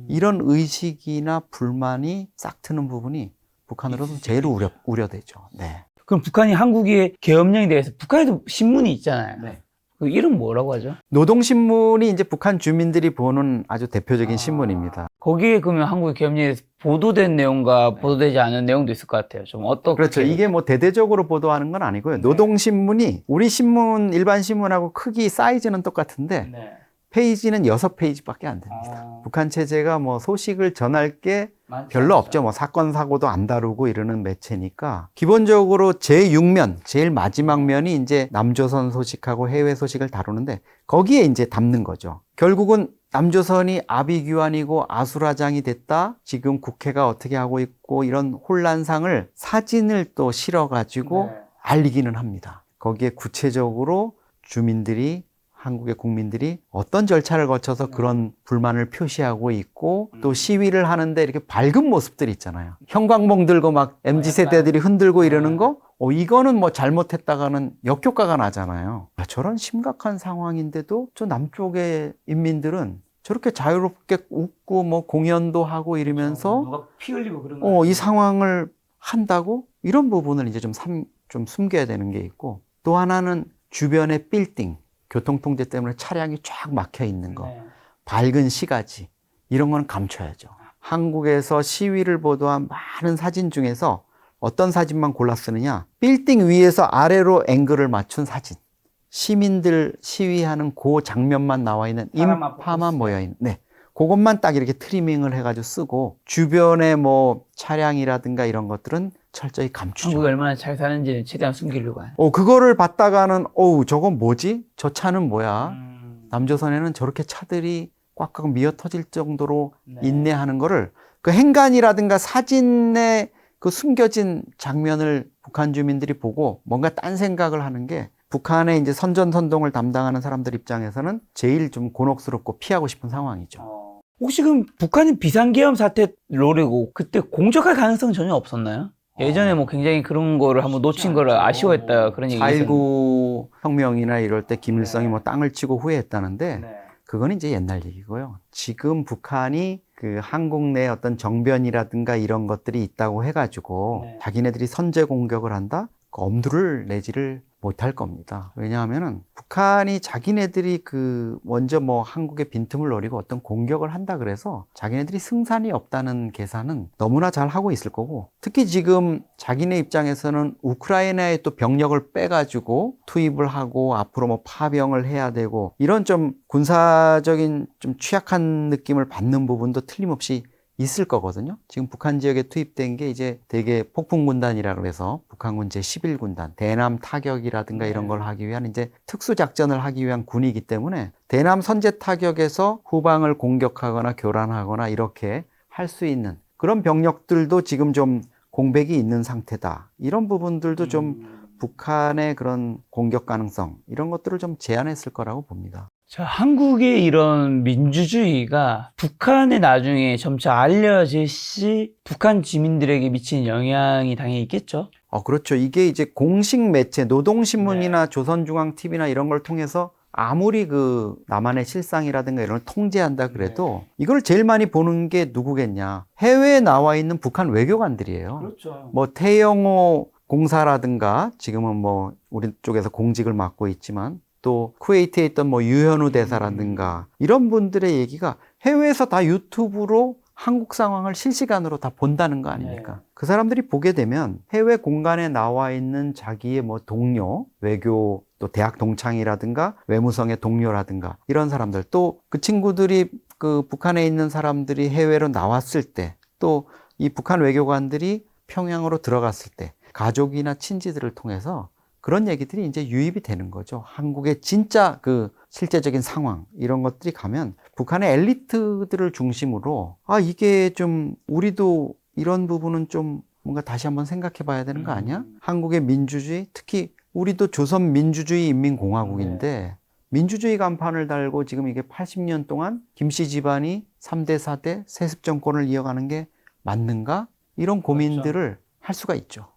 이런 의식이나 불만이 싹 트는 부분이 북한으로서는 제일 우려되죠. 네. 그럼 북한이 한국의 계엄령에 대해서 북한에도 신문이 있잖아요. 네. 그 이름 뭐라고 하죠? 노동신문이 이제 북한 주민들이 보는 아주 대표적인 신문입니다. 거기에 그러면 한국의 계엄령에 대해서 보도된 내용과 보도되지 않은 내용도 있을 것 같아요. 좀 어떻게? 그렇죠. 이게 뭐 대대적으로 보도하는 건 아니고요. 노동신문이 우리 신문, 일반 신문하고 크기, 사이즈는 똑같은데 페이지는 6페이지밖에 안 됩니다. 북한 체제가 뭐 소식을 전할 게 별로 없죠. 뭐 사건, 사고도 안 다루고 이러는 매체니까. 기본적으로 제6면, 제일 마지막 면이 이제 남조선 소식하고 해외 소식을 다루는데 거기에 이제 담는 거죠. 결국은 남조선이 아비규환이고 아수라장이 됐다. 지금 국회가 어떻게 하고 있고 이런 혼란상을 사진을 또 실어가지고 알리기는 합니다. 거기에 구체적으로 주민들이 한국의 국민들이 어떤 절차를 거쳐서 그런 불만을 표시하고 있고 또 시위를 하는데 이렇게 밝은 모습들 있잖아요. 형광봉 들고 막 MZ세대들이 흔들고 이러는 거 이거는 뭐 잘못했다가는 역효과가 나잖아요. 저런 심각한 상황인데도 저 남쪽의 인민들은 저렇게 자유롭게 웃고 뭐 공연도 하고 이러면서 누가 피 흘리고 그런 거 이 상황을 한다고? 이런 부분을 이제 좀 숨겨야 되는 게 있고 또 하나는 주변의 빌딩 교통통제 때문에 차량이 쫙 막혀 있는 거, 밝은 시가지, 이런 건 감춰야죠. 한국에서 시위를 보도한 많은 사진 중에서 어떤 사진만 골라 쓰느냐? 빌딩 위에서 아래로 앵글을 맞춘 사진. 시민들 시위하는 그 장면만 나와 있는 인파만 모여 있는. 네. 그것만 딱 이렇게 트리밍을 해가지고 쓰고 주변에 뭐 차량이라든가 이런 것들은 철저히 감추죠. 한국이 얼마나 잘 사는지 최대한 숨기려고 해요. 그거를 봤다가는 저건 뭐지? 저 차는 뭐야? 남조선에는 저렇게 차들이 꽉꽉 미어 터질 정도로 인내하는 거를 그 행간이라든가 사진에 그 숨겨진 장면을 북한 주민들이 보고 뭔가 딴 생각을 하는 게 북한의 이제 선전선동을 담당하는 사람들 입장에서는 제일 좀 곤혹스럽고 피하고 싶은 상황이죠. 혹시 그럼 북한이 비상계엄 사태 노리고 그때 공격할 가능성은 전혀 없었나요? 예전에 뭐 굉장히 그런 거를 한번 놓친 거를 아쉬워했다 그런 얘기 있었는데 4.19 혁명이나 이럴 때 김일성이 뭐 땅을 치고 후회했다는데 그건 이제 옛날 얘기고요. 지금 북한이 그 한국 내 어떤 정변이라든가 이런 것들이 있다고 해가지고 자기네들이 선제 공격을 한다? 엄두를 내지를 못할 겁니다. 왜냐하면은 북한이 자기네들이 먼저 뭐 한국의 빈틈을 노리고 어떤 공격을 한다 그래서 자기네들이 승산이 없다는 계산은 너무나 잘 하고 있을 거고 특히 지금 자기네 입장에서는 우크라이나에 또 병력을 빼가지고 투입을 하고 앞으로 뭐 파병을 해야 되고 이런 좀 군사적인 좀 취약한 느낌을 받는 부분도 틀림없이 있을 거거든요. 지금 북한 지역에 투입된 게 이제 되게 폭풍군단이라고 해서 북한군 제11군단, 대남 타격이라든가 이런 걸 하기 위한 이제 특수작전을 하기 위한 군이기 때문에 대남 선제 타격에서 후방을 공격하거나 교란하거나 이렇게 할 수 있는 그런 병력들도 지금 좀 공백이 있는 상태다. 이런 부분들도 좀 북한의 그런 공격 가능성 이런 것들을 좀 제한했을 거라고 봅니다. 자, 한국의 이런 민주주의가 북한에 나중에 점차 알려질 시 북한 주민들에게 미치는 영향이 당연히 있겠죠? 그렇죠. 이게 이제 공식 매체, 노동신문이나 조선중앙TV나 이런 걸 통해서 아무리 남한의 실상이라든가 이런 걸 통제한다 그래도 이걸 제일 많이 보는 게 누구겠냐. 해외에 나와 있는 북한 외교관들이에요. 그렇죠. 뭐 태영호 공사라든가 지금은 뭐 우리 쪽에서 공직을 맡고 있지만 또 쿠웨이트에 있던 뭐 유현우 대사라든가 이런 분들의 얘기가 해외에서 다 유튜브로 한국 상황을 실시간으로 다 본다는 거 아닙니까? 네. 그 사람들이 보게 되면 해외 공간에 나와 있는 자기의 뭐 동료, 외교 또 대학 동창이라든가 외무성의 동료라든가 이런 사람들 또 그 친구들이 그 북한에 있는 사람들이 해외로 나왔을 때 또 이 북한 외교관들이 평양으로 들어갔을 때 가족이나 친지들을 통해서 그런 얘기들이 이제 유입이 되는 거죠. 한국의 진짜 그 실제적인 상황 이런 것들이 가면 북한의 엘리트들을 중심으로 아 이게 좀 우리도 이런 부분은 좀 뭔가 다시 한번 생각해 봐야 되는 거 아니야? 한국의 민주주의 특히 우리도 조선민주주의 인민공화국인데 민주주의 간판을 달고 지금 이게 80년 동안 김씨 집안이 3대 4대 세습 정권을 이어가는 게 맞는가? 이런 고민들을 할 수가 있죠.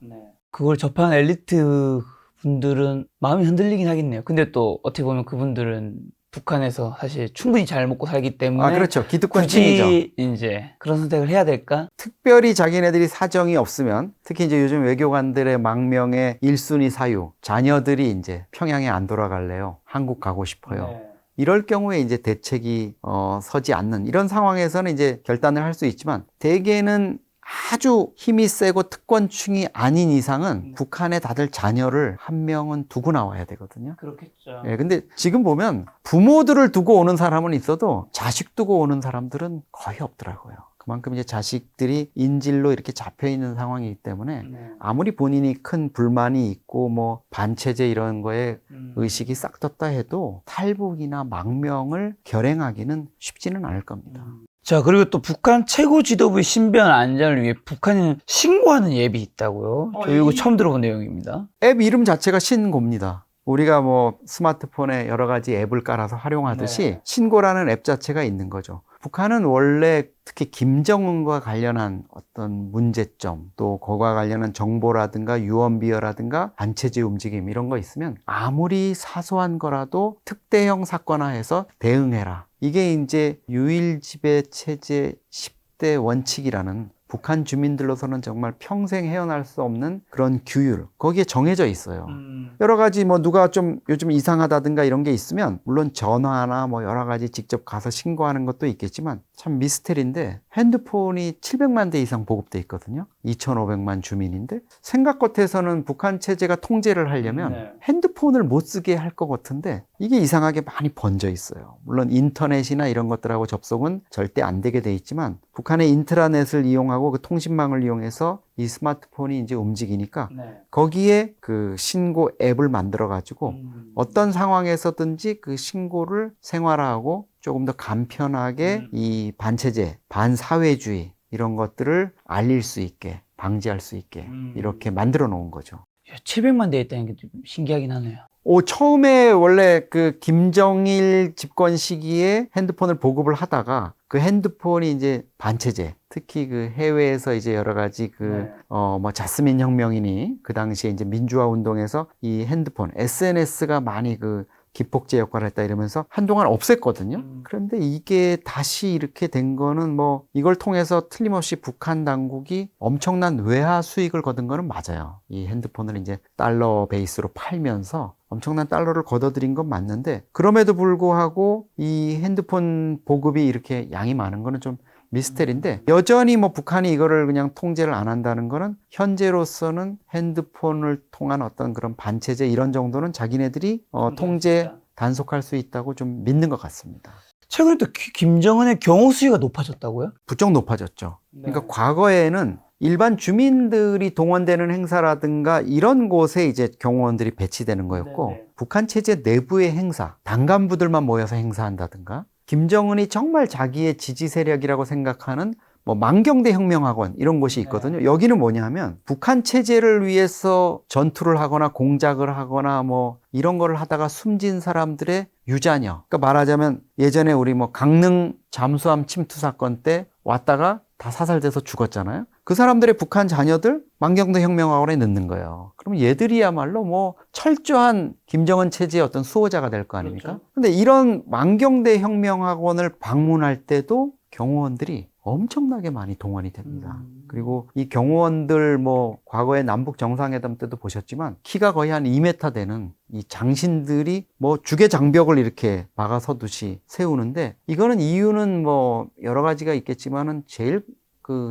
그걸 접한 엘리트 분들은 마음이 흔들리긴 하겠네요. 근데 또 어떻게 보면 그분들은 북한에서 사실 충분히 잘 먹고 살기 때문에 그렇죠. 기득권층이죠. 굳이 이제 그런 선택을 해야 될까? 특별히 자기네들이 사정이 없으면 특히 이제 요즘 외교관들의 망명의 1순위 사유 자녀들이 이제 평양에 안 돌아갈래요. 한국 가고 싶어요. 이럴 경우에 이제 대책이 서지 않는 이런 상황에서는 이제 결단을 할 수 있지만 대개는 아주 힘이 세고 특권층이 아닌 이상은 북한에 다들 자녀를 한 명은 두고 나와야 되거든요. 그렇겠죠. 예, 근데 지금 보면 부모들을 두고 오는 사람은 있어도 자식 두고 오는 사람들은 거의 없더라고요. 그만큼 이제 자식들이 인질로 이렇게 잡혀 있는 상황이기 때문에 아무리 본인이 큰 불만이 있고 뭐 반체제 이런 거에 의식이 싹 떴다 해도 탈북이나 망명을 결행하기는 쉽지는 않을 겁니다. 자, 그리고 또 북한 최고 지도부의 신변 안전을 위해 북한에는 신고하는 앱이 있다고요? 저 이거 처음 들어본 내용입니다. 앱 이름 자체가 신고입니다. 우리가 뭐 스마트폰에 여러 가지 앱을 깔아서 활용하듯이 신고라는 앱 자체가 있는 거죠. 북한은 원래 특히 김정은과 관련한 어떤 문제점 또 그와 관련한 정보라든가 유언비어라든가 반체제 움직임 이런 거 있으면 아무리 사소한 거라도 특대형 사건화해서 대응해라. 이게 이제 유일지배 체제 10대 원칙이라는 북한 주민들로서는 정말 평생 헤어날 수 없는 그런 규율 거기에 정해져 있어요. 여러 가지 뭐 누가 좀 요즘 이상하다든가 이런 게 있으면 물론 전화나 뭐 여러 가지 직접 가서 신고하는 것도 있겠지만 참 미스테리인데 핸드폰이 700만 대 이상 보급돼 있거든요. 2,500만 주민인데 생각 같아서는 북한 체제가 통제를 하려면 핸드폰을 못 쓰게 할 것 같은데 이게 이상하게 많이 번져 있어요. 물론 인터넷이나 이런 것들하고 접속은 절대 안 되게 돼 있지만 북한의 인트라넷을 이용하고 그 통신망을 이용해서 이 스마트폰이 이제 움직이니까 거기에 그 신고 앱을 만들어 가지고 어떤 상황에서든지 그 신고를 생활화하고 조금 더 간편하게 이 반체제, 반사회주의 이런 것들을 알릴 수 있게 방지할 수 있게 이렇게 만들어 놓은 거죠. 700만 대 있다는 게 좀 신기하긴 하네요. 처음에 원래 그 김정일 집권 시기에 핸드폰을 보급을 하다가 그 핸드폰이 이제 반체제, 특히 그 해외에서 이제 여러 가지 뭐 자스민 혁명이니 그 당시에 이제 민주화 운동에서 이 핸드폰, SNS가 많이 그 기폭제 역할을 했다 이러면서 한동안 없앴거든요. 그런데 이게 다시 이렇게 된 거는 뭐 이걸 통해서 틀림없이 북한 당국이 엄청난 외화 수익을 거둔 거는 맞아요. 이 핸드폰을 이제 달러 베이스로 팔면서 엄청난 달러를 걷어들인 건 맞는데 그럼에도 불구하고 이 핸드폰 보급이 이렇게 양이 많은 거는 좀 미스테리인데 여전히 뭐 북한이 이거를 그냥 통제를 안 한다는 거는 현재로서는 핸드폰을 통한 어떤 그런 반체제 이런 정도는 자기네들이 통제 단속할 수 있다고 좀 믿는 것 같습니다. 최근에 또 김정은의 경호 수위가 높아졌다고요? 부쩍 높아졌죠. 그러니까 과거에는 일반 주민들이 동원되는 행사라든가 이런 곳에 이제 경호원들이 배치되는 거였고 북한 체제 내부의 행사, 당간부들만 모여서 행사한다든가 김정은이 정말 자기의 지지 세력이라고 생각하는 뭐 만경대 혁명학원 이런 곳이 있거든요. 여기는 뭐냐면 북한 체제를 위해서 전투를 하거나 공작을 하거나 뭐 이런 거를 하다가 숨진 사람들의 유자녀. 그러니까 말하자면 예전에 우리 뭐 강릉 잠수함 침투 사건 때 왔다가 다 사살돼서 죽었잖아요. 그 사람들의 북한 자녀들 만경대 혁명학원에 넣는 거예요. 그럼 얘들이야말로 뭐 철저한 김정은 체제의 어떤 수호자가 될 거 아닙니까? 그렇죠. 근데 이런 만경대 혁명학원을 방문할 때도 경호원들이 엄청나게 많이 동원이 됩니다. 그리고 이 경호원들 뭐 과거에 남북 정상회담 때도 보셨지만 키가 거의 한 2m 되는 이 장신들이 뭐 주계 장벽을 이렇게 막아서듯이 세우는데, 이거는 이유는 뭐 여러 가지가 있겠지만은 제일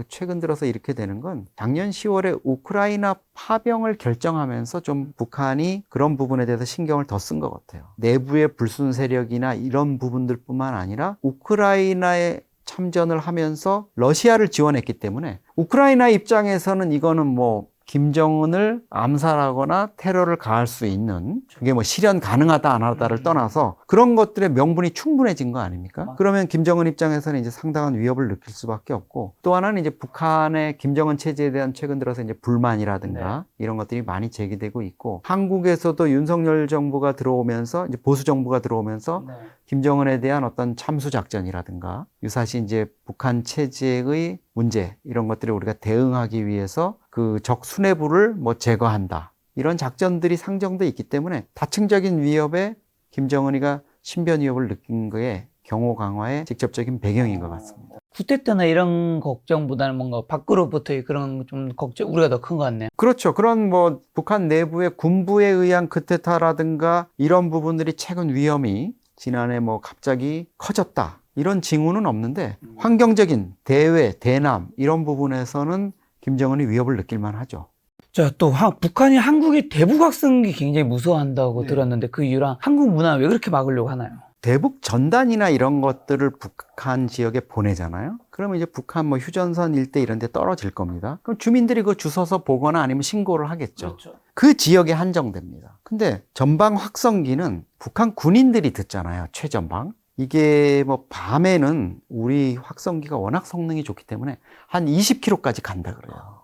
최근 들어서 이렇게 되는 건 작년 10월에 우크라이나 파병을 결정하면서 좀 북한이 그런 부분에 대해서 신경을 더 쓴 것 같아요. 내부의 불순 세력이나 이런 부분들뿐만 아니라 우크라이나에 참전을 하면서 러시아를 지원했기 때문에 우크라이나 입장에서는 이거는 뭐 김정은을 암살하거나 테러를 가할 수 있는, 그게 뭐 실현 가능하다 안 하다를 떠나서 그런 것들의 명분이 충분해진 거 아닙니까? 그러면 김정은 입장에서는 이제 상당한 위협을 느낄 수밖에 없고, 또 하나는 이제 북한의 김정은 체제에 대한 최근 들어서 이제 불만이라든가 이런 것들이 많이 제기되고 있고, 한국에서도 윤석열 정부가 들어오면서 이제 보수 정부가 들어오면서 김정은에 대한 어떤 참수 작전이라든가 유사시 이제 북한 체제의 문제 이런 것들을 우리가 대응하기 위해서 그 적 수뇌부를 뭐 제거한다, 이런 작전들이 상정돼 있기 때문에 다층적인 위협에 김정은이가 신변 위협을 느낀 거에 경호 강화의 직접적인 배경인 것 같습니다. 쿠데타나 이런 걱정보다는 뭔가 밖으로부터의 그런 좀 걱정, 우리가 더 큰 것 같네요. 그렇죠. 그런 뭐 북한 내부의 군부에 의한 쿠데타라든가 이런 부분들이 최근 위험이 지난해 뭐 갑자기 커졌다, 이런 징후는 없는데 환경적인 대외, 대남 이런 부분에서는 김정은이 위협을 느낄 만하죠. 자, 또 북한이 한국의 대북 확성기 굉장히 무서워한다고 들었는데 그 이유랑 한국 문화 왜 그렇게 막으려고 하나요? 대북 전단이나 이런 것들을 북한 지역에 보내잖아요. 그러면 이제 북한 뭐 휴전선 일대 이런 데 떨어질 겁니다. 그럼 주민들이 그 주워서 보거나 아니면 신고를 하겠죠. 그렇죠. 그 지역에 한정됩니다. 근데 전방 확성기는 북한 군인들이 듣잖아요. 최전방. 이게 뭐 밤에는 우리 확성기가 워낙 성능이 좋기 때문에 한 20km까지 간다 그래요.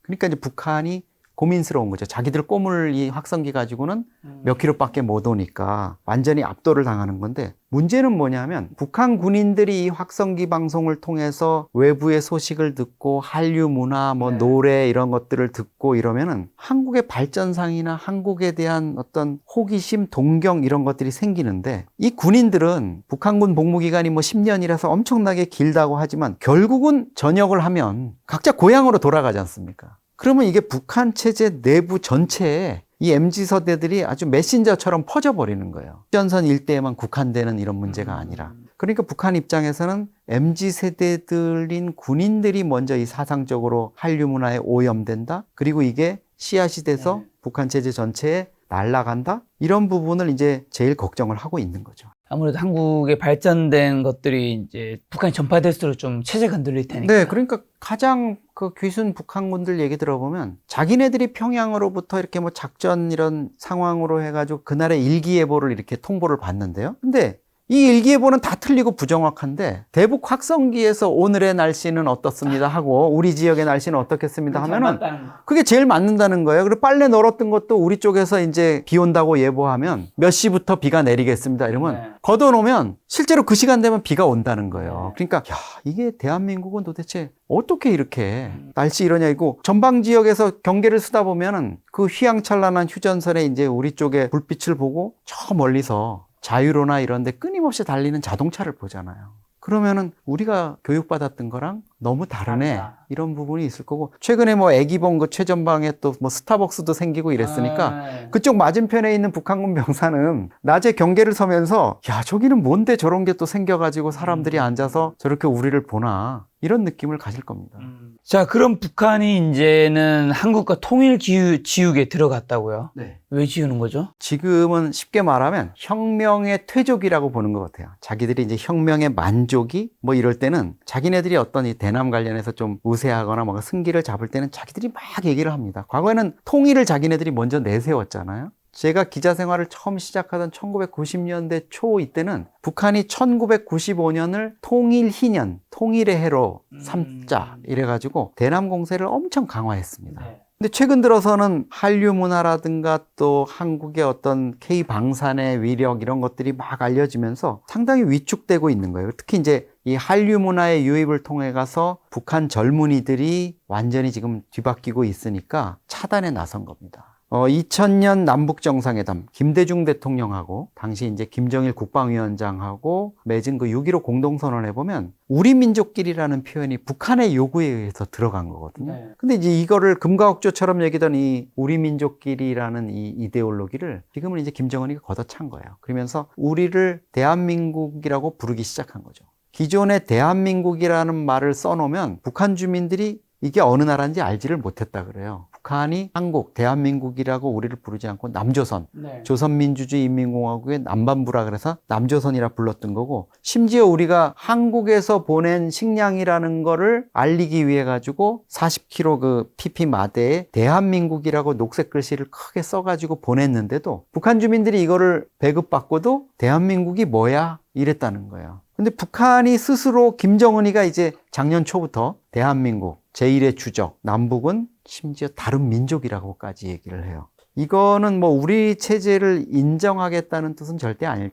그러니까 이제 북한이 고민스러운 거죠. 자기들 꼬물 이 확성기 가지고는 몇 킬로밖에 못 오니까 완전히 압도를 당하는 건데, 문제는 뭐냐면 북한 군인들이 이 확성기 방송을 통해서 외부의 소식을 듣고 한류 문화, 뭐 노래 이런 것들을 듣고 이러면은 한국의 발전상이나 한국에 대한 어떤 호기심, 동경 이런 것들이 생기는데, 이 군인들은 북한군 복무기간이 뭐 10년이라서 엄청나게 길다고 하지만 결국은 전역을 하면 각자 고향으로 돌아가지 않습니까? 그러면 이게 북한 체제 내부 전체에 이 MZ세대들이 아주 메신저처럼 퍼져버리는 거예요. 휴전선 일대에만 국한되는 이런 문제가 아니라. 그러니까 북한 입장에서는 MZ세대들인 군인들이 먼저 이 사상적으로 한류 문화에 오염된다, 그리고 이게 씨앗이 돼서 북한 체제 전체에 날아간다, 이런 부분을 이제 제일 걱정을 하고 있는 거죠. 아무래도 한국의 발전된 것들이 이제 북한이 전파될수록 좀 체제가 흔들릴 테니까. 네, 그러니까 가장 그 귀순 북한군들 얘기 들어보면 자기네들이 평양으로부터 이렇게 뭐 작전 이런 상황으로 해가지고 그날의 일기예보를 이렇게 통보를 받는데요. 근데 이 일기예보는 다 틀리고 부정확한데, 대북 확성기에서 오늘의 날씨는 어떻습니다 하고 우리 지역의 날씨는 어떻겠습니다 하면은 그게 제일 맞는다는 거예요. 그리고 빨래 널었던 것도 우리 쪽에서 이제 비 온다고 예보하면 몇 시부터 비가 내리겠습니다 이러면 걷어놓으면 실제로 그 시간 되면 비가 온다는 거예요. 그러니까 야, 이게 대한민국은 도대체 어떻게 이렇게 날씨 이러냐, 이고 전방 지역에서 경계를 쓰다 보면은 그 휘황찬란한 휴전선에 이제 우리 쪽에 불빛을 보고 저 멀리서 자유로나 이런 데 끊임없이 달리는 자동차를 보잖아요. 그러면은 우리가 교육받았던 거랑 너무 다르네, 이런 부분이 있을 거고, 최근에 뭐 애기봉 그 최전방에 또 뭐 스타벅스도 생기고 이랬으니까 그쪽 맞은편에 있는 북한군 병사는 낮에 경계를 서면서 야, 저기는 뭔데 저런 게 또 생겨가지고 사람들이 앉아서 저렇게 우리를 보나, 이런 느낌을 가질 겁니다. 자, 그럼 북한이 이제는 한국과 통일 지역에 들어갔다고요? 네. 왜 지우는 거죠? 지금은 쉽게 말하면 혁명의 퇴족이라고 보는 것 같아요. 자기들이 이제 혁명의 만족이 뭐 이럴 때는 자기네들이 어떤 이 대남 관련해서 좀 우세하거나 뭔가 승기를 잡을 때는 자기들이 막 얘기를 합니다. 과거에는 통일을 자기네들이 먼저 내세웠잖아요. 제가 기자 생활을 처음 시작하던 1990년대 초 이때는 북한이 1995년을 통일희년, 통일의 해로 삼자 이래가지고 대남 공세를 엄청 강화했습니다. 근데 최근 들어서는 한류 문화라든가 또 한국의 어떤 K 방산의 위력 이런 것들이 막 알려지면서 상당히 위축되고 있는 거예요. 특히 이제 이 한류 문화의 유입을 통해 가서 북한 젊은이들이 완전히 지금 뒤바뀌고 있으니까 차단에 나선 겁니다. 2000년 남북 정상회담 김대중 대통령하고 당시 이제 김정일 국방위원장하고 맺은 그 6.15 공동선언에 보면 우리 민족끼리라는 표현이 북한의 요구에 의해서 들어간 거거든요. 네. 근데 이제 이거를 금과 억조처럼 여기던 이 우리 민족끼리라는 이 이데올로기를 지금은 이제 김정은이 걷어찬 거예요. 그러면서 우리를 대한민국이라고 부르기 시작한 거죠. 기존에 대한민국이라는 말을 써놓으면 북한 주민들이 이게 어느 나라인지 알지를 못했다 그래요. 북한이 한국, 대한민국이라고 우리를 부르지 않고 남조선, 네. 조선민주주의 인민공화국의 남반부라 그래서 남조선이라 불렀던 거고, 심지어 우리가 한국에서 보낸 식량이라는 거를 알리기 위해 가지고 40kg 그 PP 마대에 대한민국이라고 녹색 글씨를 크게 써가지고 보냈는데도 북한 주민들이 이거를 배급받고도 대한민국이 뭐야? 이랬다는 거예요. 근데 북한이 스스로 김정은이가 이제 작년 초부터 대한민국 제1의 주적, 남북은 심지어 다른 민족이라고까지 얘기를 해요. 이거는 뭐 우리 체제를 인정하겠다는 뜻은 절대 아닐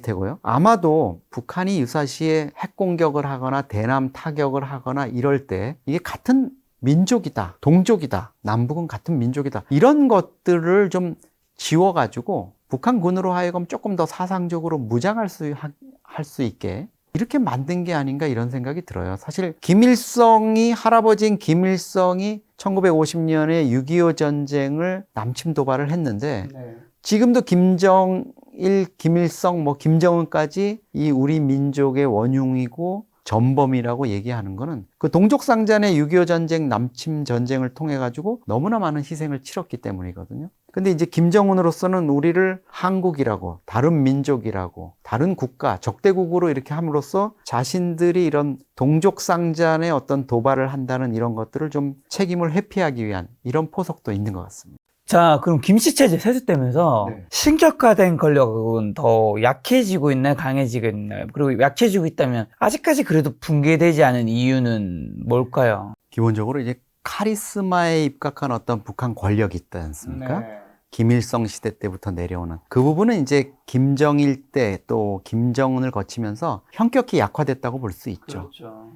테고요. 아마도 북한이 유사시에 핵 공격을 하거나 대남 타격을 하거나 이럴 때 이게 같은 민족이다, 동족이다, 남북은 같은 민족이다, 이런 것들을 좀 지워가지고 북한군으로 하여금 조금 더 사상적으로 무장할 수 있게 이렇게 만든 게 아닌가 이런 생각이 들어요. 사실 할아버지인 김일성이 1950년에 6.25 전쟁을 남침 도발을 했는데, 네. 지금도 김정일, 김일성, 김정은까지 이 우리 민족의 원흉이고 전범이라고 얘기하는 거는 그 동족상잔의 6.25 전쟁, 남침 전쟁을 통해 가지고 너무나 많은 희생을 치렀기 때문이거든요. 근데 이제 김정은으로서는 우리를 한국이라고, 다른 민족이라고, 다른 국가, 적대국으로 이렇게 함으로써 자신들이 이런 동족상잔의 어떤 도발을 한다는 이런 것들을 좀 책임을 회피하기 위한 이런 포석도 있는 것 같습니다. 자, 그럼 김씨체제 세습되면서 네. 신격화된 권력은 더 약해지고 있나요? 강해지고 있나요? 그리고 약해지고 있다면 아직까지 그래도 붕괴되지 않은 이유는 뭘까요? 기본적으로 이제 카리스마에 입각한 어떤 북한 권력이 있지 않습니까? 네. 김일성 시대 때부터 내려오는 그 부분은 이제 김정일 때 또 김정은을 거치면서 현격히 약화됐다고 볼 수 있죠. 그렇죠.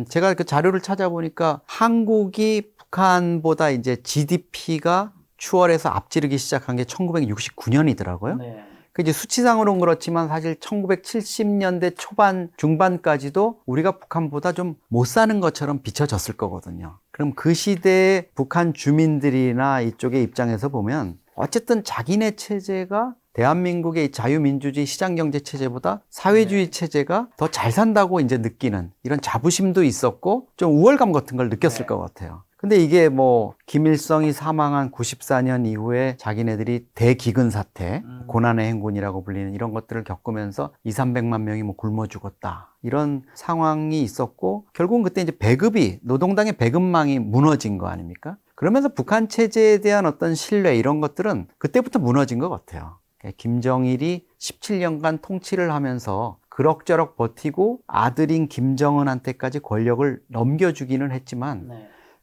제가 그 자료를 찾아보니까 한국이 북한보다 이제 GDP가 추월해서 앞지르기 시작한 게 1969년이더라고요. 네. 그 이제 수치상으로는 그렇지만 사실 1970년대 초반, 중반까지도 우리가 북한보다 좀 못 사는 것처럼 비춰졌을 거거든요. 그럼 그 시대의 북한 주민들이나 이쪽의 입장에서 보면 어쨌든 자기네 체제가 대한민국의 자유민주주의 시장경제 체제보다 사회주의 체제가 더 잘 산다고 이제 느끼는 이런 자부심도 있었고 좀 우월감 같은 걸 느꼈을 것 같아요. 근데 이게 김일성이 사망한 94년 이후에 자기네들이 대기근 사태, 고난의 행군이라고 불리는 이런 것들을 겪으면서 200~300만 명이 굶어 죽었다. 이런 상황이 있었고, 결국은 그때 이제 노동당의 배급망이 무너진 거 아닙니까? 그러면서 북한 체제에 대한 어떤 신뢰 이런 것들은 그때부터 무너진 것 같아요. 김정일이 17년간 통치를 하면서 그럭저럭 버티고 아들인 김정은한테까지 권력을 넘겨주기는 했지만,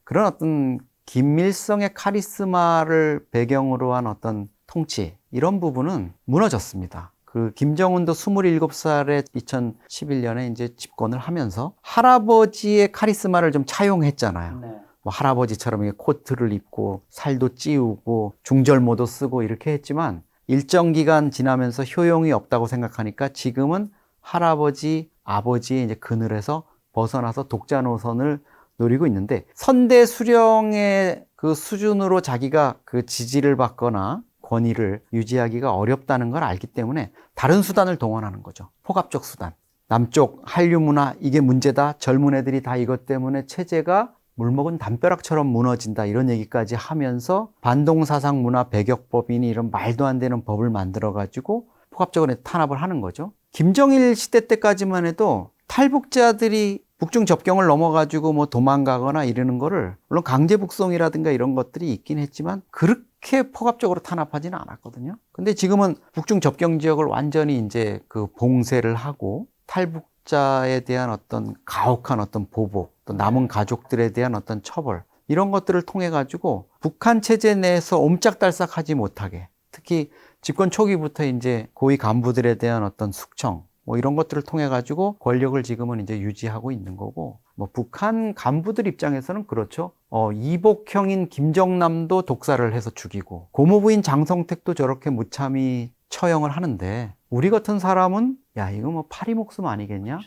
그런 어떤 김일성의 카리스마를 배경으로 한 어떤 통치, 이런 부분은 무너졌습니다. 그 김정은도 27살에 2011년에 이제 집권을 하면서 할아버지의 카리스마를 좀 차용했잖아요. 할아버지처럼 이렇게 코트를 입고 살도 찌우고 중절모도 쓰고 이렇게 했지만 일정 기간 지나면서 효용이 없다고 생각하니까 지금은 할아버지, 아버지의 이제 그늘에서 벗어나서 독자 노선을 노리고 있는데, 선대 수령의 그 수준으로 자기가 그 지지를 받거나 권위를 유지하기가 어렵다는 걸 알기 때문에 다른 수단을 동원하는 거죠. 포갑적 수단. 남쪽 한류 문화 이게 문제다. 젊은 애들이 다 이것 때문에 체제가 물먹은 담벼락처럼 무너진다. 이런 얘기까지 하면서 반동사상 문화 배격법이니 이런 말도 안 되는 법을 만들어가지고 포갑적으로 탄압을 하는 거죠. 김정일 시대 때까지만 해도 탈북자들이 북중 접경을 넘어가지고 도망가거나 이러는 거를, 물론 강제 북송이라든가 이런 것들이 있긴 했지만 그렇게 포갑적으로 탄압하지는 않았거든요. 근데 지금은 북중 접경 지역을 완전히 이제 그 봉쇄를 하고 탈북자에 대한 어떤 가혹한 어떤 보복, 또 남은 가족들에 대한 어떤 처벌, 이런 것들을 통해 가지고 북한 체제 내에서 옴짝달싹하지 못하게, 특히 집권 초기부터 이제 고위 간부들에 대한 어떤 숙청, 이런 것들을 통해 가지고 권력을 지금은 이제 유지하고 있는 거고, 뭐 북한 간부들 입장에서는 그렇죠. 이복형인 김정남도 독살을 해서 죽이고 고모부인 장성택도 저렇게 무참히 처형을 하는데 우리 같은 사람은 야 이거 뭐 파리 목숨 아니겠냐?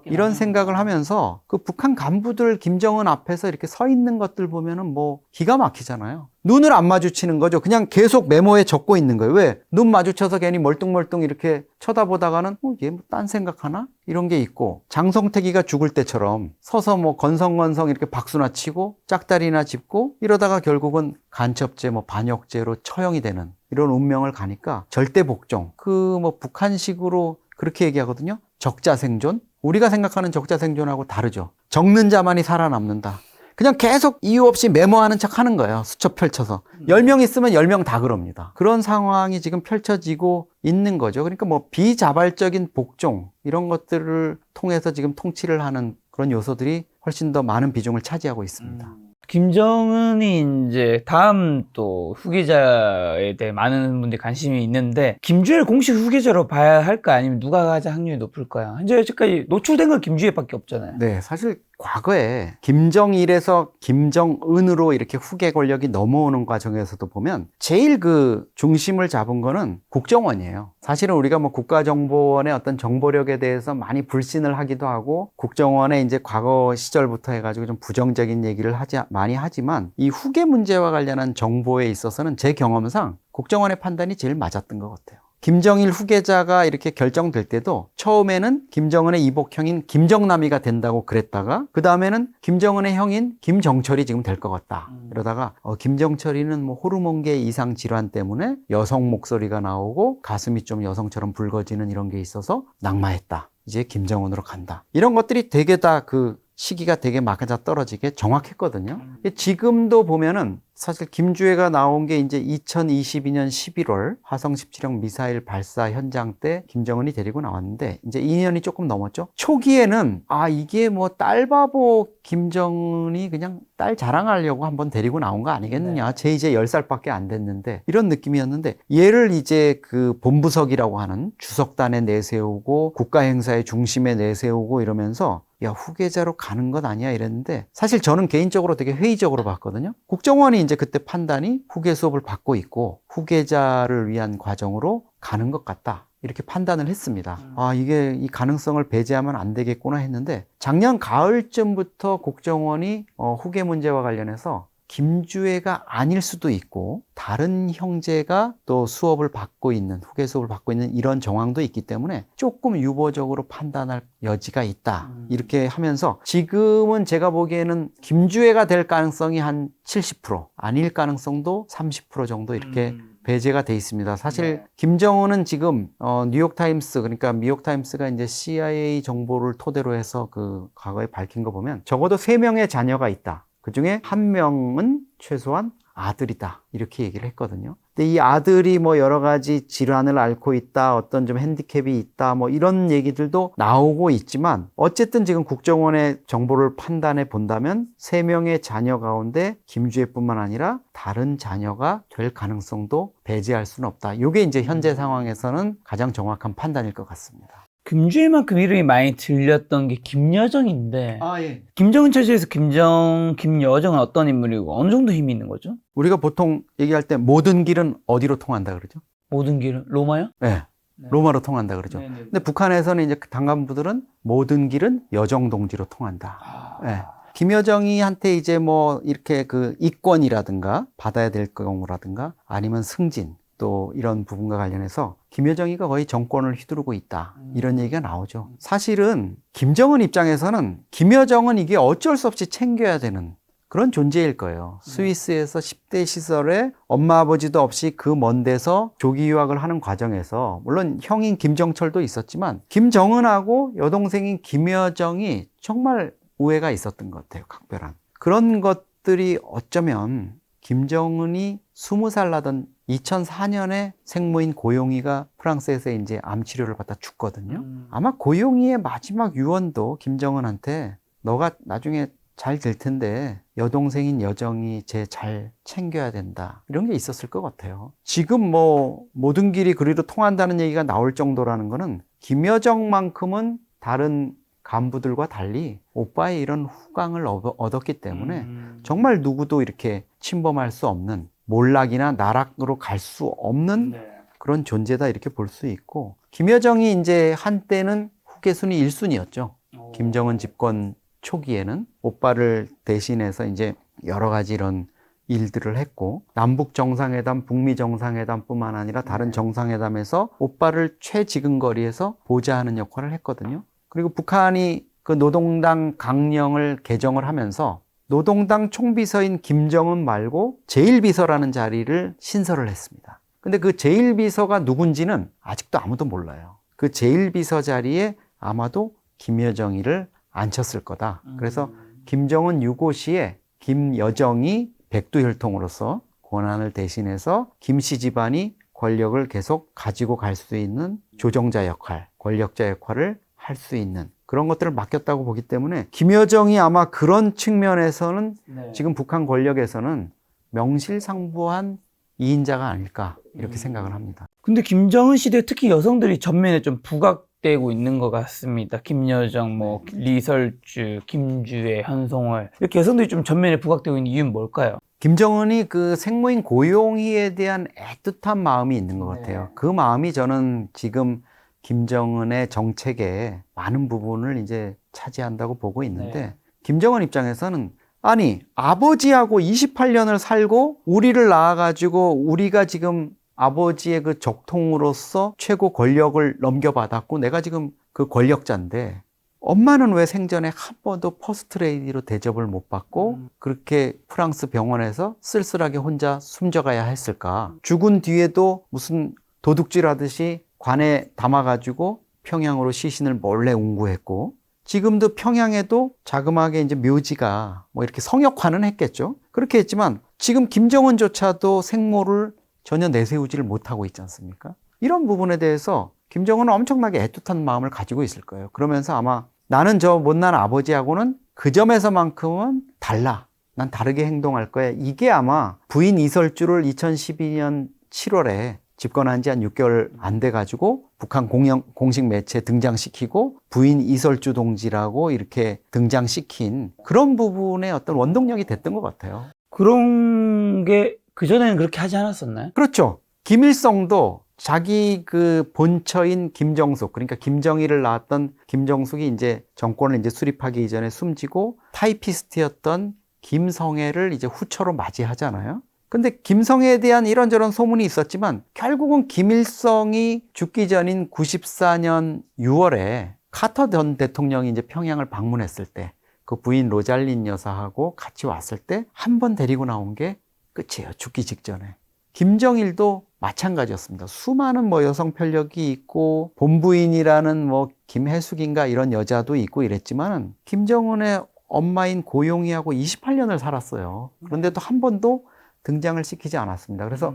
이런 생각을 하면서 그 북한 간부들 김정은 앞에서 이렇게 서 있는 것들 보면은 뭐 기가 막히잖아요. 눈을 안 마주치는 거죠. 그냥 계속 메모에 적고 있는 거예요. 왜? 눈 마주쳐서 괜히 멀뚱멀뚱 이렇게 쳐다보다가는 얘 뭐 딴 생각하나? 이런 게 있고 장성택이가 죽을 때처럼 서서 뭐 건성건성 이렇게 박수나 치고 짝다리나 짚고 이러다가 결국은 간첩죄 뭐 반역죄로 처형이 되는 이런 운명을 가니까 절대 복종 그 뭐 북한식으로 그렇게 얘기하거든요. 적자생존. 우리가 생각하는 적자생존하고 다르죠. 적는 자만이 살아남는다. 그냥 계속 이유 없이 메모하는 척 하는 거예요. 수첩 펼쳐서. 10명 있으면 10명 다 그럽니다. 그런 상황이 지금 펼쳐지고 있는 거죠. 그러니까 뭐 비자발적인 복종 이런 것들을 통해서 지금 통치를 하는 그런 요소들이 훨씬 더 많은 비중을 차지하고 있습니다. 김정은이 이제 다음 또 후계자에 대해 많은 분들이 관심이 있는데 김주애를 공식 후계자로 봐야 할까 아니면 누가 가장 확률이 높을까요? 현재 여기까지 노출된 건 김주애밖에 없잖아요. 네, 사실 과거에 김정일에서 김정은으로 이렇게 후계 권력이 넘어오는 과정에서도 보면 제일 그 중심을 잡은 거는 국정원이에요. 사실은 우리가 뭐 국가정보원의 어떤 정보력에 대해서 많이 불신을 하기도 하고 국정원의 이제 과거 시절부터 해가지고 좀 부정적인 얘기를 많이 하지만 이 후계 문제와 관련한 정보에 있어서는 제 경험상 국정원의 판단이 제일 맞았던 것 같아요. 김정일 후계자가 이렇게 결정될 때도 처음에는 김정은의 이복형인 김정남이가 된다고 그랬다가 그 다음에는 김정은의 형인 김정철이 지금 될 것 같다. 이러다가 김정철이는 뭐 호르몬계 이상 질환 때문에 여성 목소리가 나오고 가슴이 좀 여성처럼 붉어지는 이런 게 있어서 낙마했다. 이제 김정은으로 간다. 이런 것들이 되게 다 그 시기가 되게 맞아 떨어지게 정확했거든요. 지금도 보면은 사실 김주애가 나온 게 이제 2022년 11월 화성 17형 미사일 발사 현장 때 김정은이 데리고 나왔는데 이제 2년이 조금 넘었죠. 초기에는 이게 뭐 딸바보 김정은이 그냥 딸 자랑하려고 한번 데리고 나온 거 아니겠느냐. 쟤 이제 10살밖에 안 됐는데 이런 느낌이었는데 얘를 이제 그 본부석이라고 하는 주석단에 내세우고 국가행사의 중심에 내세우고 이러면서 야 후계자로 가는 것 아니야 이랬는데 사실 저는 개인적으로 되게 회의적으로 봤거든요. 국정원이 이제 그때 판단이 후계 수업을 받고 있고 후계자를 위한 과정으로 가는 것 같다 이렇게 판단을 했습니다. 이게 이 가능성을 배제하면 안 되겠구나 했는데 작년 가을쯤부터 국정원이 후계 문제와 관련해서 김주애가 아닐 수도 있고 다른 형제가 또 수업을 받고 있는 후계 수업을 받고 있는 이런 정황도 있기 때문에 조금 유보적으로 판단할 여지가 있다 이렇게 하면서 지금은 제가 보기에는 김주애가 될 가능성이 한 70% 아닐 가능성도 30% 정도 이렇게 배제가 돼 있습니다. 사실 김정은은 지금 뉴욕타임스 그러니까 미국타임스가 이제 CIA 정보를 토대로 해서 그 과거에 밝힌 거 보면 적어도 3명의 자녀가 있다. 그 중에 1명은 최소한 아들이다. 이렇게 얘기를 했거든요. 근데 이 아들이 뭐 여러 가지 질환을 앓고 있다. 어떤 좀 핸디캡이 있다. 뭐 이런 얘기들도 나오고 있지만 어쨌든 지금 국정원의 정보를 판단해 본다면 3명의 자녀 가운데 김주애뿐만 아니라 다른 자녀가 될 가능성도 배제할 수는 없다. 이게 이제 현재 상황에서는 가장 정확한 판단일 것 같습니다. 김주애만큼 이름이 많이 들렸던 게 김여정인데 예. 김정은 체제에서 김여정은 어떤 인물이고 어느 정도 힘이 있는 거죠? 우리가 보통 얘기할 때 모든 길은 어디로 통한다 그러죠? 모든 길은 로마요? 네. 로마로 통한다 그러죠. 근데 북한에서는 이제 당간부들은 모든 길은 여정동지로 통한다. 네. 김여정이 한테 이제 뭐 이렇게 그 이권이라든가 받아야 될 경우라든가 아니면 승진 또 이런 부분과 관련해서 김여정이가 거의 정권을 휘두르고 있다. 이런 얘기가 나오죠. 사실은 김정은 입장에서는 김여정은 이게 어쩔 수 없이 챙겨야 되는 그런 존재일 거예요. 스위스에서 10대 시절에 엄마 아버지도 없이 그 먼 데서 조기 유학을 하는 과정에서 물론 형인 김정철도 있었지만 김정은하고 여동생인 김여정이 정말 우애가 있었던 것 같아요. 각별한. 그런 것들이 어쩌면 김정은이 20살 나던 2004년에 생모인 고용이가 프랑스에서 이제 암 치료를 받다 죽거든요. 아마 고용이의 마지막 유언도 김정은한테 너가 나중에 잘 될 텐데 여동생인 여정이 쟤 잘 챙겨야 된다. 이런 게 있었을 것 같아요. 지금 뭐 모든 길이 그리로 통한다는 얘기가 나올 정도라는 거는 김여정만큼은 다른 간부들과 달리 오빠의 이런 후광을 얻었기 때문에 정말 누구도 이렇게 침범할 수 없는, 몰락이나 나락으로 갈 수 없는 그런 존재다 이렇게 볼 수 있고, 김여정이 이제 한때는 후계 순위 1순위였죠. 김정은 집권 초기에는 오빠를 대신해서 이제 여러 가지 이런 일들을 했고, 남북 정상회담, 북미 정상회담뿐만 아니라 다른 정상회담에서 오빠를 최지근거리에서 보좌하는 역할을 했거든요. 그리고 북한이 그 노동당 강령을 개정을 하면서 노동당 총비서인 김정은 말고 제1비서라는 자리를 신설을 했습니다. 근데 그 제1비서가 누군지는 아직도 아무도 몰라요. 그 제1비서 자리에 아마도 김여정이를 앉혔을 거다. 그래서 김정은 유고시에 김여정이 백두혈통으로서 권한을 대신해서 김씨 집안이 권력을 계속 가지고 갈 수 있는 조정자 역할, 권력자 역할을 할 수 있는 그런 것들을 맡겼다고 보기 때문에 김여정이 아마 그런 측면에서는 지금 북한 권력에서는 명실상부한 2인자가 아닐까 이렇게 생각을 합니다. 근데 김정은 시대 특히 여성들이 전면에 좀 부각되고 있는 것 같습니다. 김여정, 뭐 리설주, 김주애, 현송월 이렇게 여성들이 좀 전면에 부각되고 있는 이유는 뭘까요? 김정은이 그 생모인 고용희에 대한 애틋한 마음이 있는 것 같아요. 그 마음이 저는 지금 김정은의 정책의 많은 부분을 이제 차지한다고 보고 있는데, 김정은 입장에서는 아니 아버지하고 28년을 살고 우리를 낳아가지고 우리가 지금 아버지의 그 적통으로서 최고 권력을 넘겨받았고 내가 지금 그 권력자인데 엄마는 왜 생전에 한 번도 퍼스트레이디로 대접을 못 받고 그렇게 프랑스 병원에서 쓸쓸하게 혼자 숨져가야 했을까? 죽은 뒤에도 무슨 도둑질하듯이 관에 담아가지고 평양으로 시신을 몰래 운구했고, 지금도 평양에도 자그마하게 이제 묘지가 뭐 이렇게 성역화는 했겠죠. 그렇게 했지만 지금 김정은조차도 생모를 전혀 내세우지를 못하고 있지 않습니까? 이런 부분에 대해서 김정은은 엄청나게 애틋한 마음을 가지고 있을 거예요. 그러면서 아마 나는 저 못난 아버지하고는 그 점에서만큼은 달라. 난 다르게 행동할 거야. 이게 아마 부인 이설주를 2012년 7월에 집권한 지 한 6개월 안 돼가지고 북한 공식 매체에 등장시키고 부인 이설주 동지라고 이렇게 등장시킨 그런 부분의 어떤 원동력이 됐던 것 같아요. 그런 게 그전에는 그렇게 하지 않았었나요? 그렇죠. 김일성도 자기 그 본처인 김정숙, 그러니까 김정일을 낳았던 김정숙이 이제 정권을 이제 수립하기 이전에 숨지고 타이피스트였던 김성애를 이제 후처로 맞이하잖아요. 근데 김성애에 대한 이런저런 소문이 있었지만 결국은 김일성이 죽기 전인 94년 6월에 카터 전 대통령이 이제 평양을 방문했을 때 그 부인 로잘린 여사하고 같이 왔을 때 한 번 데리고 나온 게 끝이에요. 죽기 직전에. 김정일도 마찬가지였습니다. 수많은 뭐 여성 편력이 있고 본부인이라는 뭐 김혜숙인가 이런 여자도 있고 이랬지만 김정은의 엄마인 고용희하고 28년을 살았어요. 그런데도 한 번도 등장을 시키지 않았습니다. 그래서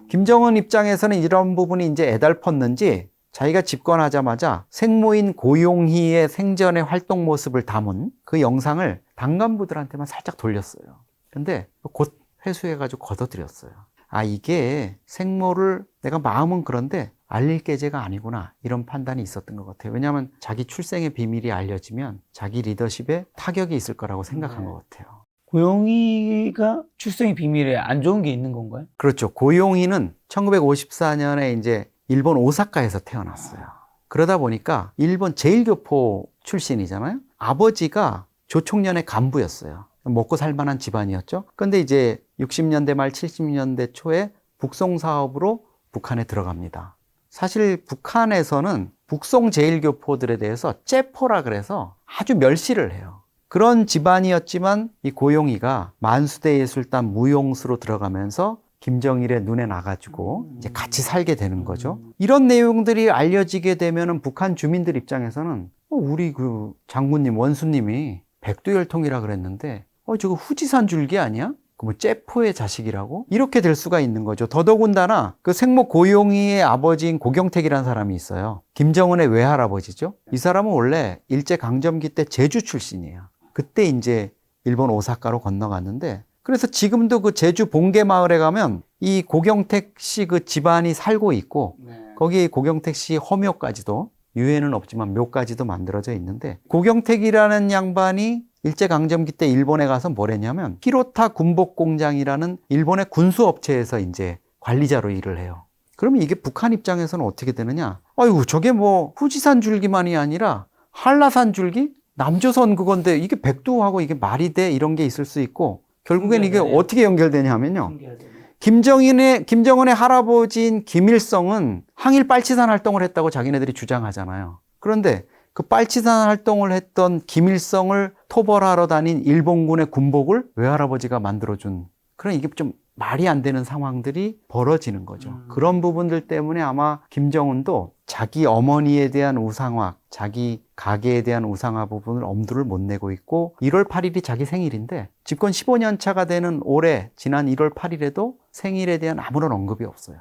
김정은 입장에서는 이런 부분이 이제 애달펐는지 자기가 집권하자마자 생모인 고용희의 생전의 활동 모습을 담은 그 영상을 당간부들한테만 살짝 돌렸어요. 근데 곧 회수해가지고 걷어들였어요. 아, 이게 생모를 내가 마음은 그런데 알릴 계제가 아니구나, 이런 판단이 있었던 것 같아요. 왜냐하면 자기 출생의 비밀이 알려지면 자기 리더십에 타격이 있을 거라고 생각한 것 같아요. 고용희가 출생의 비밀에 안 좋은 게 있는 건가요? 그렇죠. 고용희는 1954년에 이제 일본 오사카에서 태어났어요. 그러다 보니까 일본 제1교포 출신이잖아요. 아버지가 조총련의 간부였어요. 먹고 살 만한 집안이었죠. 그런데 이제 60년대 말 70년대 초에 북송 사업으로 북한에 들어갑니다. 사실 북한에서는 북송 제1교포들에 대해서 째포라 그래서 아주 멸시를 해요. 그런 집안이었지만 이 고용희가 만수대 예술단 무용수로 들어가면서 김정일의 눈에 나가지고 이제 같이 살게 되는 거죠. 이런 내용들이 알려지게 되면은 북한 주민들 입장에서는 우리 그 장군님, 원수님이 백두혈통이라 그랬는데 저거 후지산 줄기 아니야? 그 뭐 째포의 자식이라고? 이렇게 될 수가 있는 거죠. 더더군다나 그 생모 고용희의 아버지인 고경택이라는 사람이 있어요. 김정은의 외할아버지죠. 이 사람은 원래 일제강점기 때 제주 출신이에요. 그때 이제 일본 오사카로 건너갔는데, 그래서 지금도 그 제주 봉계 마을에 가면 이 고경택 씨 그 집안이 살고 있고, 거기에 고경택 씨 허묘까지도 유해는 없지만 묘까지도 만들어져 있는데, 고경택이라는 양반이 일제강점기 때 일본에 가서 뭘 했냐면 히로타 군복공장이라는 일본의 군수업체에서 이제 관리자로 일을 해요. 그러면 이게 북한 입장에서는 어떻게 되느냐? 아이고, 저게 뭐 후지산 줄기만이 아니라 한라산 줄기? 남조선 그건데 이게 백두하고 이게 말이 돼? 이런 게 있을 수 있고, 결국엔 이게 어떻게 연결되냐 하면요. 김정은의 할아버지인 김일성은 항일 빨치산 활동을 했다고 자기네들이 주장하잖아요. 그런데 그 빨치산 활동을 했던 김일성을 토벌하러 다닌 일본군의 군복을 외할아버지가 만들어준, 그런 이게 좀 말이 안 되는 상황들이 벌어지는 거죠. 그런 부분들 때문에 아마 김정은도 자기 어머니에 대한 우상화, 자기 가계에 대한 우상화 부분을 엄두를 못 내고 있고, 1월 8일이 자기 생일인데 집권 15년 차가 되는 올해 지난 1월 8일에도 생일에 대한 아무런 언급이 없어요.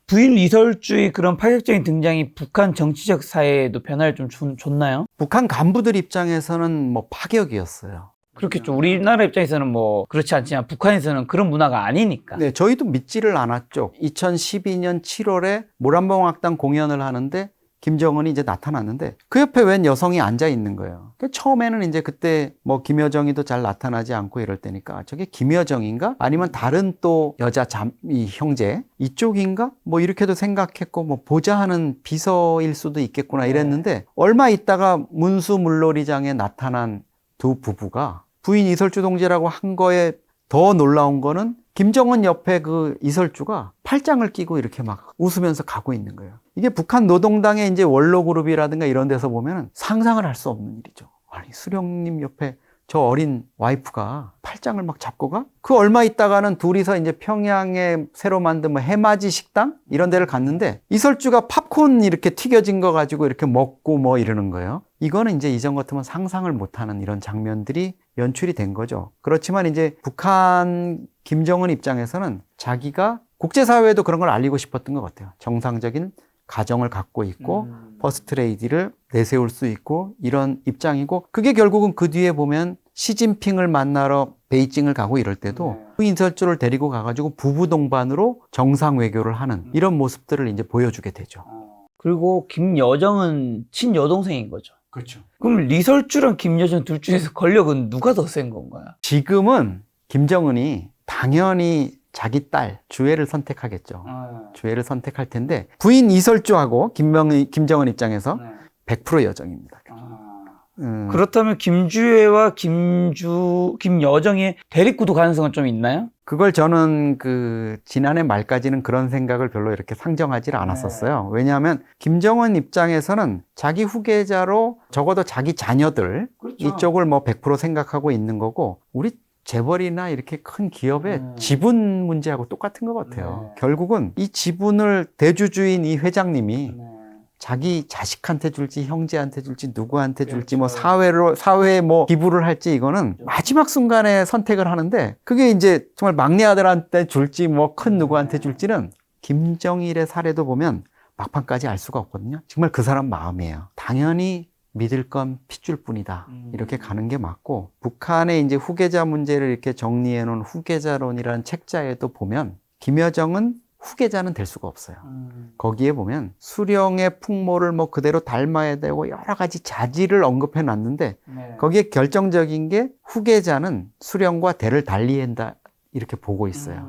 부인 이설주의 그런 파격적인 등장이 북한 정치적 사회에도 변화를 좀 줬나요? 북한 간부들 입장에서는 뭐 파격이었어요. 그렇겠죠. 우리나라 입장에서는 뭐 그렇지 않지만 북한에서는 그런 문화가 아니니까. 네, 저희도 믿지를 않았죠. 2012년 7월에 모란봉악당 공연을 하는데 김정은이 이제 나타났는데 그 옆에 웬 여성이 앉아 있는 거예요. 처음에는 이제 그때 뭐 김여정이도 잘 나타나지 않고 이럴 때니까 저게 김여정인가? 아니면 다른 또 여자 이 형제 이쪽인가? 뭐 이렇게도 생각했고, 뭐 보자 하는 비서일 수도 있겠구나 이랬는데, 얼마 있다가 문수물놀이장에 나타난 두 부부가 부인 이설주 동지라고 한 거에 더 놀라운 거는 김정은 옆에 그 이설주가 팔짱을 끼고 이렇게 막 웃으면서 가고 있는 거예요. 이게 북한 노동당의 이제 원로그룹이라든가 이런 데서 보면 상상을 할 수 없는 일이죠. 아니, 수령님 옆에 저 어린 와이프가 팔짱을 막 잡고 가? 그 얼마 있다가는 둘이서 이제 평양에 새로 만든 뭐 해맞이 식당? 이런 데를 갔는데 이설주가 팝콘 이렇게 튀겨진 거 가지고 이렇게 먹고 뭐 이러는 거예요. 이거는 이제 이전 같으면 상상을 못하는 이런 장면들이 연출이 된 거죠. 그렇지만 이제 북한 김정은 입장에서는 자기가 국제사회에도 그런 걸 알리고 싶었던 것 같아요. 정상적인 가정을 갖고 있고 퍼스트레이디를 내세울 수 있고 이런 입장이고, 그게 결국은 그 뒤에 보면 시진핑을 만나러 베이징을 가고 이럴 때도 그 인설주를 데리고 가가지고 부부 동반으로 정상 외교를 하는 이런 모습들을 이제 보여주게 되죠. 그리고 김여정은 친여동생인 거죠. 그렇죠. 그럼 리설주랑 김여정 둘 중에서 권력은 누가 더 센 건가요? 지금은 김정은이 당연히 자기 딸 주애를 선택하겠죠. 주애를 선택할 텐데 부인 이설주하고 김정은 입장에서 100% 여정입니다. 그렇다면 김주애와 김여정의 대립구도 가능성은 좀 있나요? 그걸 저는 지난해 말까지는 그런 생각을 별로 이렇게 상정하지 않았었어요. 왜냐하면 김정은 입장에서는 자기 후계자로 적어도 자기 자녀들, 그렇죠, 이쪽을 뭐 100% 생각하고 있는 거고, 우리 재벌이나 이렇게 큰 기업의 지분 문제하고 똑같은 것 같아요. 결국은 이 지분을 대주주인 이 회장님이 자기 자식한테 줄지 형제한테 줄지 누구한테 줄지 뭐 사회에 뭐 기부를 할지, 이거는 마지막 순간에 선택을 하는데, 그게 이제 정말 막내 아들한테 줄지 뭐 큰 누구한테 줄지는 김정일의 사례도 보면 막판까지 알 수가 없거든요. 정말 그 사람 마음이에요. 당연히 믿을 건 핏줄 뿐이다, 이렇게 가는 게 맞고, 북한의 이제 후계자 문제를 이렇게 정리해 놓은 후계자론이라는 책자에도 보면 김여정은 후계자는 될 수가 없어요. 거기에 보면 수령의 풍모를 뭐 그대로 닮아야 되고 여러 가지 자질을 언급해 놨는데, 거기에 결정적인 게 후계자는 수령과 대를 달리해야 한다, 이렇게 보고 있어요.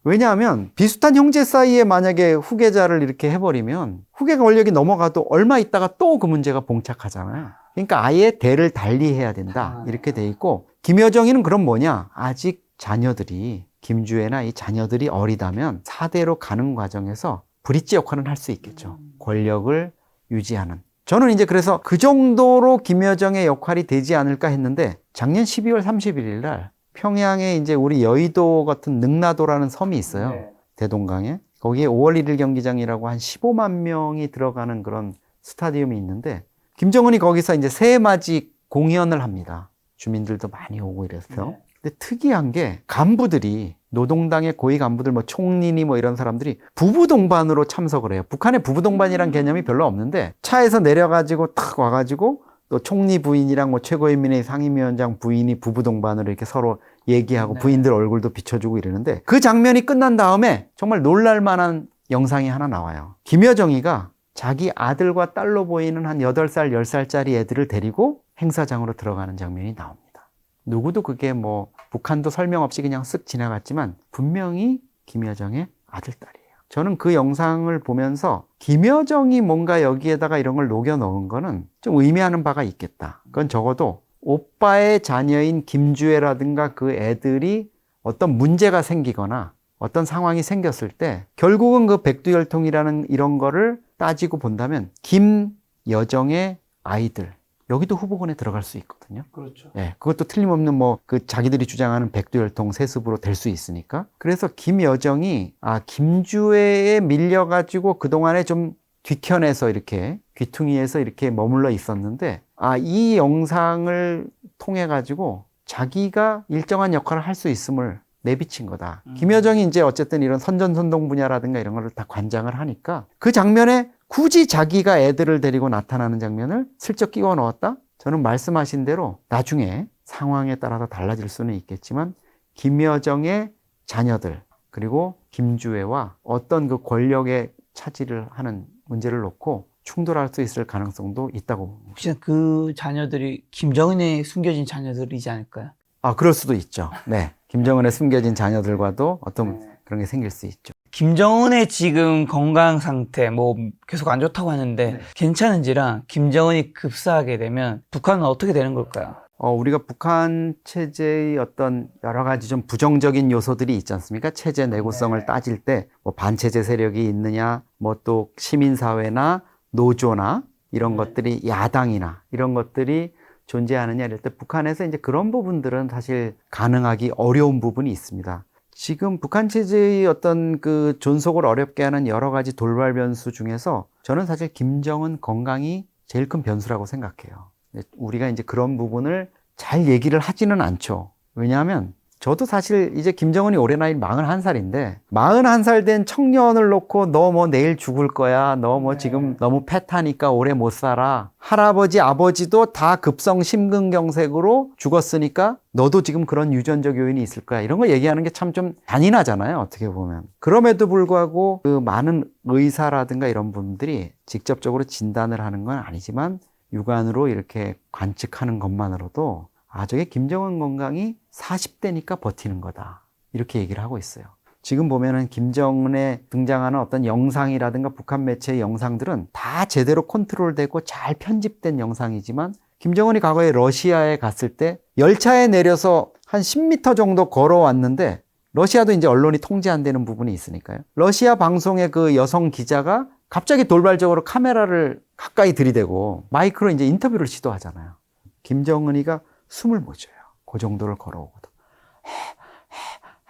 왜냐하면 비슷한 형제 사이에 만약에 후계자를 이렇게 해버리면 후계 권력이 넘어가도 얼마 있다가 또 그 문제가 봉착하잖아요. 그러니까 아예 대를 달리해야 된다, 이렇게 돼 있고, 김여정이는 그럼 뭐냐, 아직 자녀들이, 김주애나 이 자녀들이 어리다면 4대로 가는 과정에서 브릿지 역할은 할 수 있겠죠. 권력을 유지하는. 저는 이제 그래서 그 정도로 김여정의 역할이 되지 않을까 했는데, 작년 12월 31일 날 평양에 이제 우리 여의도 같은 능라도라는 섬이 있어요. 대동강에. 거기에 5월 1일 경기장이라고 한 15만 명이 들어가는 그런 스타디움이 있는데, 김정은이 거기서 이제 새해맞이 공연을 합니다. 주민들도 많이 오고 이래서. 근데 특이한 게 간부들이, 노동당의 고위 간부들, 뭐 총리니 뭐 이런 사람들이 부부 동반으로 참석을 해요. 북한에 부부 동반이란 개념이 별로 없는데, 차에서 내려가지고 탁 와가지고 또 총리 부인이랑 뭐 최고인민회의 상임위원장 부인이 부부 동반으로 이렇게 서로 얘기하고 부인들 얼굴도 비춰주고 이러는데, 그 장면이 끝난 다음에 정말 놀랄만한 영상이 하나 나와요. 김여정이가 자기 아들과 딸로 보이는 한 8살, 10살짜리 애들을 데리고 행사장으로 들어가는 장면이 나옵니다. 누구도 그게 뭐 북한도 설명 없이 그냥 쓱 지나갔지만 분명히 김여정의 아들, 딸이에요. 저는 그 영상을 보면서 김여정이 뭔가 여기에다가 이런 걸 녹여 넣은 거는 좀 의미하는 바가 있겠다. 그건 적어도 오빠의 자녀인 김주애라든가 그 애들이 어떤 문제가 생기거나 어떤 상황이 생겼을 때 결국은 그 백두혈통이라는 이런 거를 따지고 본다면 김여정의 아이들 여기도 후보군에 들어갈 수 있거든요. 그렇죠. 예, 그것도 틀림없는 뭐 그 자기들이 주장하는 백두혈통 세습으로 될 수 있으니까. 그래서 김여정이 김주애에 밀려가지고 그동안에 좀 뒤편에서 이렇게 귀퉁이에서 이렇게 머물러 있었는데 이 영상을 통해 가지고 자기가 일정한 역할을 할 수 있음을 내비친 거다. 김여정이 이제 어쨌든 이런 선전선동 분야라든가 이런 거를 다 관장을 하니까 그 장면에 굳이 자기가 애들을 데리고 나타나는 장면을 슬쩍 끼워 넣었다? 저는 말씀하신 대로 나중에 상황에 따라서 달라질 수는 있겠지만 김여정의 자녀들 그리고 김주애와 어떤 그 권력의 차지를 하는 문제를 놓고 충돌할 수 있을 가능성도 있다고 봅니다. 혹시 그 자녀들이 김정은의 숨겨진 자녀들이지 않을까요? 그럴 수도 있죠. 네. 김정은의 숨겨진 자녀들과도 어떤 그런 게 생길 수 있죠. 김정은의 지금 건강 상태 뭐 계속 안 좋다고 하는데 괜찮은지랑 김정은이 급사하게 되면 북한은 어떻게 되는 걸까요? 우리가 북한 체제의 어떤 여러 가지 좀 부정적인 요소들이 있지 않습니까? 체제 내구성을 따질 때 뭐 반체제 세력이 있느냐, 뭐 또 시민사회나 노조나 이런 것들이 야당이나 이런 것들이 존재하느냐 이럴 때 북한에서 이제 그런 부분들은 사실 가능하기 어려운 부분이 있습니다. 지금 북한 체제의 어떤 그 존속을 어렵게 하는 여러 가지 돌발 변수 중에서 저는 사실 김정은 건강이 제일 큰 변수라고 생각해요. 우리가 이제 그런 부분을 잘 얘기를 하지는 않죠. 왜냐하면 저도 사실 이제 김정은이 올해 나이 41살인데 41살 된 청년을 놓고 너 뭐 내일 죽을 거야. 너 뭐 지금 너무 패타니까 오래 못 살아. 할아버지, 아버지도 다 급성 심근경색으로 죽었으니까 너도 지금 그런 유전적 요인이 있을 거야. 이런 거 얘기하는 게 참 좀 잔인하잖아요. 어떻게 보면. 그럼에도 불구하고 그 많은 의사라든가 이런 분들이 직접적으로 진단을 하는 건 아니지만 육안으로 이렇게 관측하는 것만으로도 저게 김정은 건강이 40대니까 버티는 거다. 이렇게 얘기를 하고 있어요. 지금 보면은 김정은에 등장하는 어떤 영상이라든가 북한 매체의 영상들은 다 제대로 컨트롤되고 잘 편집된 영상이지만 김정은이 과거에 러시아에 갔을 때 열차에 내려서 한 10m 정도 걸어왔는데 러시아도 이제 언론이 통제 안 되는 부분이 있으니까요. 러시아 방송의 그 여성 기자가 갑자기 돌발적으로 카메라를 가까이 들이대고 마이크로 이제 인터뷰를 시도하잖아요. 김정은이가 숨을 못 쉬어요. 그 정도를 걸어오거든.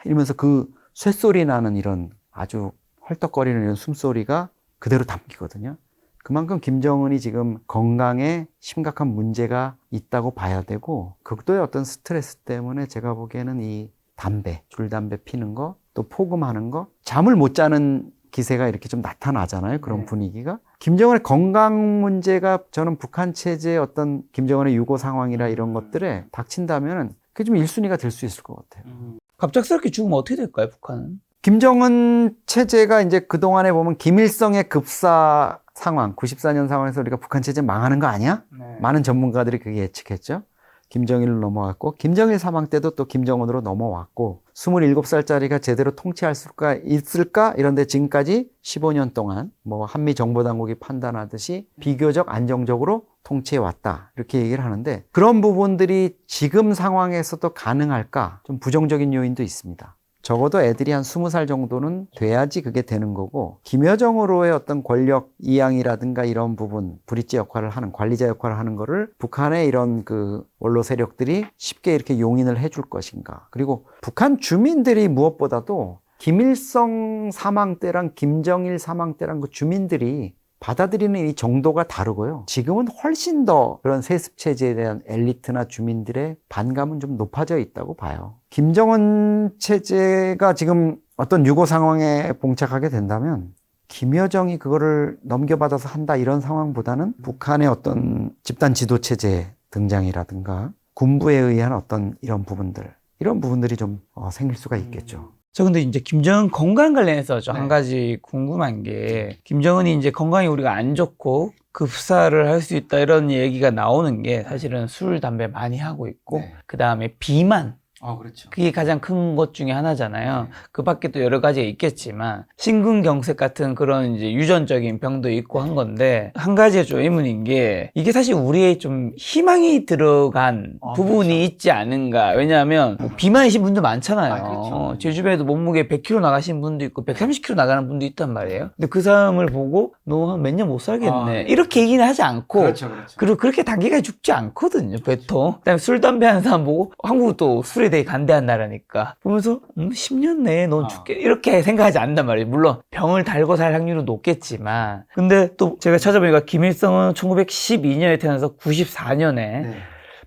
이러면서 그 쇳소리 나는 이런 아주 헐떡거리는 이런 숨소리가 그대로 담기거든요. 그만큼 김정은이 지금 건강에 심각한 문제가 있다고 봐야 되고 극도의 어떤 스트레스 때문에 제가 보기에는 이 담배, 줄담배 피는 거, 또 포금하는 거, 잠을 못 자는 기세가 이렇게 좀 나타나잖아요. 그런 분위기가. 김정은의 건강 문제가 저는 북한 체제의 어떤 김정은의 유고 상황이라 이런 것들에 닥친다면 그게 좀 1순위가 될 수 있을 것 같아요. 갑작스럽게 죽으면 어떻게 될까요, 북한은? 김정은 체제가 이제 그동안에 보면 김일성의 급사 상황, 94년 상황에서 우리가 북한 체제 망하는 거 아니야? 많은 전문가들이 그게 예측했죠. 김정일로 넘어갔고 김정일 사망 때도 또 김정은으로 넘어왔고 27살짜리가 제대로 통치할 수가 있을까? 이런데 지금까지 15년 동안 뭐 한미 정보당국이 판단하듯이 비교적 안정적으로 통치해 왔다 이렇게 얘기를 하는데 그런 부분들이 지금 상황에서도 가능할까? 좀 부정적인 요인도 있습니다. 적어도 애들이 한 20살 정도는 돼야지 그게 되는 거고 김여정으로의 어떤 권력 이양이라든가 이런 부분 브릿지 역할을 하는 관리자 역할을 하는 거를 북한의 이런 그 원로 세력들이 쉽게 이렇게 용인을 해줄 것인가. 그리고 북한 주민들이 무엇보다도 김일성 사망 때랑 김정일 사망 때랑 그 주민들이 받아들이는 이 정도가 다르고요. 지금은 훨씬 더 그런 세습체제에 대한 엘리트나 주민들의 반감은 좀 높아져 있다고 봐요. 김정은 체제가 지금 어떤 유고 상황에 봉착하게 된다면 김여정이 그거를 넘겨받아서 한다 이런 상황보다는 북한의 어떤 집단 지도체제 등장이라든가 군부에 의한 어떤 이런 부분들이 좀 생길 수가 있겠죠. 저 근데 이제 김정은 건강 관련해서 저 네. 한 가지 궁금한 게, 김정은이 이제 건강이 우리가 안 좋고 급사를 할 수 있다 이런 얘기가 나오는 게 사실은 술, 담배 많이 하고 있고, 네. 그 다음에 비만. 그렇죠. 그게 가장 큰 것 중에 하나잖아요. 네. 그 밖에 또 여러 가지가 있겠지만, 심근경색 같은 그런 이제 유전적인 병도 있고 한 건데, 한 가지가 좀 의문인 게, 이게 사실 우리의 좀 희망이 들어간 부분이 그렇죠. 있지 않은가. 왜냐하면, 뭐 비만이신 분들 많잖아요. 그렇죠. 제 주변에도 몸무게 100kg 나가신 분도 있고, 130kg 나가는 분도 있단 말이에요. 근데 그 사람을 보고, 너 한 몇 년 못 살겠네. 네. 이렇게 얘기는 하지 않고, 그렇죠. 그리고 그렇게 단기간에 죽지 않거든요, 보통. 그다음에 술, 담배 하는 사람 보고, 한국은 또 술에 되게 간대한 나라니까. 보면서, 10년 내에 넌 죽게. 이렇게 생각하지 않는단 말이에요. 물론, 병을 달고 살 확률은 높겠지만. 근데 또 제가 찾아보니까 김일성은 1912년에 태어나서 94년에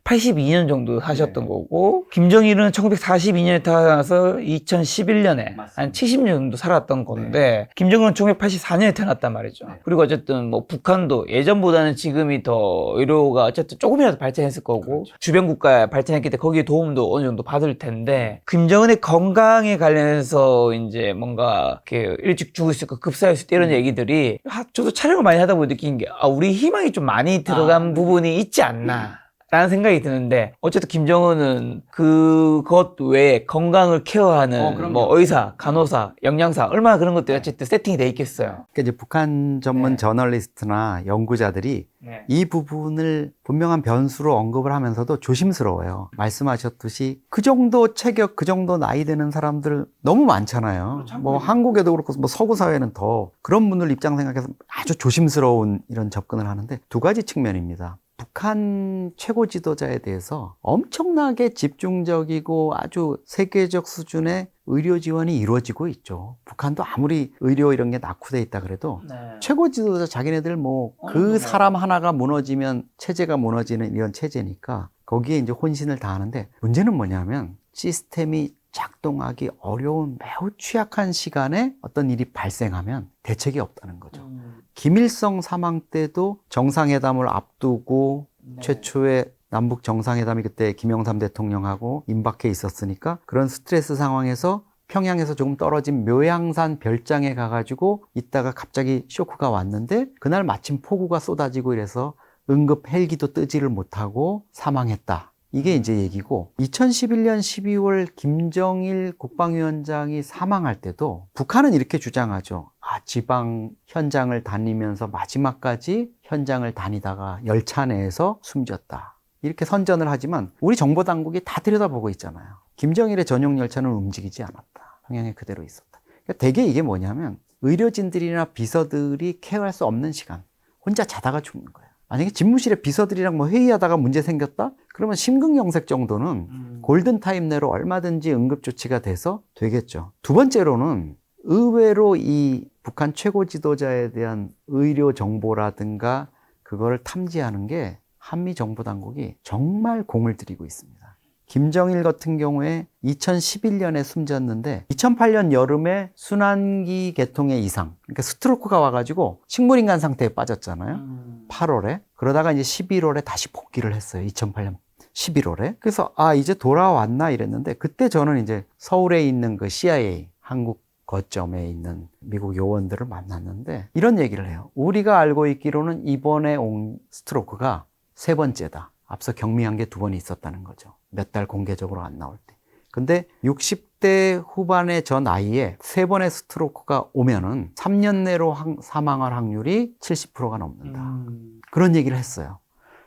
82년 정도 사셨던 거고, 김정일은 1942년에 태어나서 2011년에 한 70년 정도 살았던 건데, 김정은은 1984년에 태어났단 말이죠. 그리고 어쨌든 뭐 북한도 예전보다는 지금이 더 의료가 어쨌든 조금이라도 발전했을 거고, 주변 국가에 발전했기 때문에 거기에 도움도 어느 정도 받을 텐데, 김정은의 건강에 관련해서 이제 뭔가 이렇게 일찍 죽을 수 있고 급사할 수 있다 이런 얘기들이, 저도 촬영을 많이 하다 보니 느낀 게, 우리 희망이 좀 많이 들어간 부분이 있지 않나 라는 생각이 드는데, 어쨌든 김정은은 그것 외에 건강을 케어하는 뭐 의사, 간호사, 영양사, 얼마나 그런 것들이 어쨌든 세팅이 돼 있겠어요. 그러니까 이제 북한 전문 저널리스트나 연구자들이 이 부분을 분명한 변수로 언급을 하면서도 조심스러워요. 말씀하셨듯이 그 정도 체격, 그 정도 나이 되는 사람들 너무 많잖아요. 뭐 한국에도 그렇고 뭐 서구 사회는 더 그런 분들 입장 생각해서 아주 조심스러운 이런 접근을 하는데, 두 가지 측면입니다. 북한 최고 지도자에 대해서 엄청나게 집중적이고 아주 세계적 수준의 의료 지원이 이루어지고 있죠. 북한도 아무리 의료 이런 게 낙후돼 있다 그래도 최고 지도자 자기네들 뭐 그 사람 하나가 무너지면 체제가 무너지는 이런 체제니까 거기에 이제 혼신을 다하는데, 문제는 뭐냐면 시스템이 작동하기 어려운 매우 취약한 시간에 어떤 일이 발생하면 대책이 없다는 거죠. 김일성 사망 때도 정상회담을 앞두고 최초의 남북 정상회담이 그때 김영삼 대통령하고 임박해 있었으니까, 그런 스트레스 상황에서 평양에서 조금 떨어진 묘양산 별장에 가가지고 있다가 갑자기 쇼크가 왔는데, 그날 마침 폭우가 쏟아지고 이래서 응급 헬기도 뜨지를 못하고 사망했다. 이게 이제 얘기고, 2011년 12월 김정일 국방위원장이 사망할 때도 북한은 이렇게 주장하죠. 지방 현장을 다니면서 마지막까지 현장을 다니다가 열차 내에서 숨졌다. 이렇게 선전을 하지만 우리 정보당국이 다 들여다보고 있잖아요. 김정일의 전용 열차는 움직이지 않았다. 평양에 그대로 있었다. 그러니까 대개 이게 뭐냐면, 의료진들이나 비서들이 케어할 수 없는 시간, 혼자 자다가 죽는 거예요. 만약에 집무실에 비서들이랑 뭐 회의하다가 문제 생겼다? 그러면 심근경색 정도는 골든타임 내로 얼마든지 응급조치가 돼서 되겠죠. 두 번째로는 의외로 이 북한 최고 지도자에 대한 의료 정보라든가 그거를 탐지하는 게 한미 정보당국이 정말 공을 들이고 있습니다. 김정일 같은 경우에 2011년에 숨졌는데 2008년 여름에 순환기 계통의 이상, 그러니까 스트로크가 와가지고 식물인간 상태에 빠졌잖아요. 8월에. 그러다가 이제 11월에 다시 복귀를 했어요. 2008년 11월에. 그래서 이제 돌아왔나 이랬는데, 그때 저는 이제 서울에 있는 그 CIA 한국 거점에 있는 미국 요원들을 만났는데 이런 얘기를 해요. 우리가 알고 있기로는 이번에 온 스트로크가 3번째다. 앞서 경미한 게 2번 있었다는 거죠. 몇 달 공개적으로 안 나올 때. 근데 60대 후반의 저 나이에 3번의 스트로크가 오면은 3년 내로 사망할 확률이 70%가 넘는다. 그런 얘기를 했어요.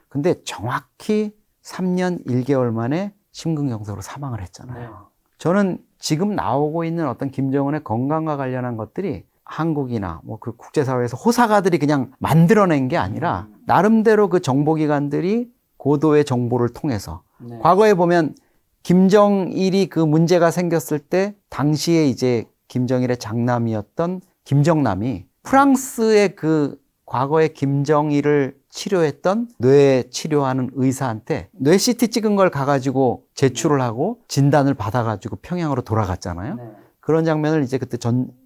근데 정확히 3년 1개월 만에 심근경색으로 사망을 했잖아요. 저는 지금 나오고 있는 어떤 김정은의 건강과 관련한 것들이 한국이나 뭐 그 국제사회에서 호사가들이 그냥 만들어낸 게 아니라 나름대로 그 정보기관들이 고도의 정보를 통해서, 과거에 보면 김정일이 그 문제가 생겼을 때 당시에 이제 김정일의 장남이었던 김정남이 프랑스의 그 과거에 김정일을 치료했던 뇌 치료하는 의사한테 뇌 CT 찍은 걸 가가지고 제출을 하고 진단을 받아가지고 평양으로 돌아갔잖아요. 그런 장면을 이제 그때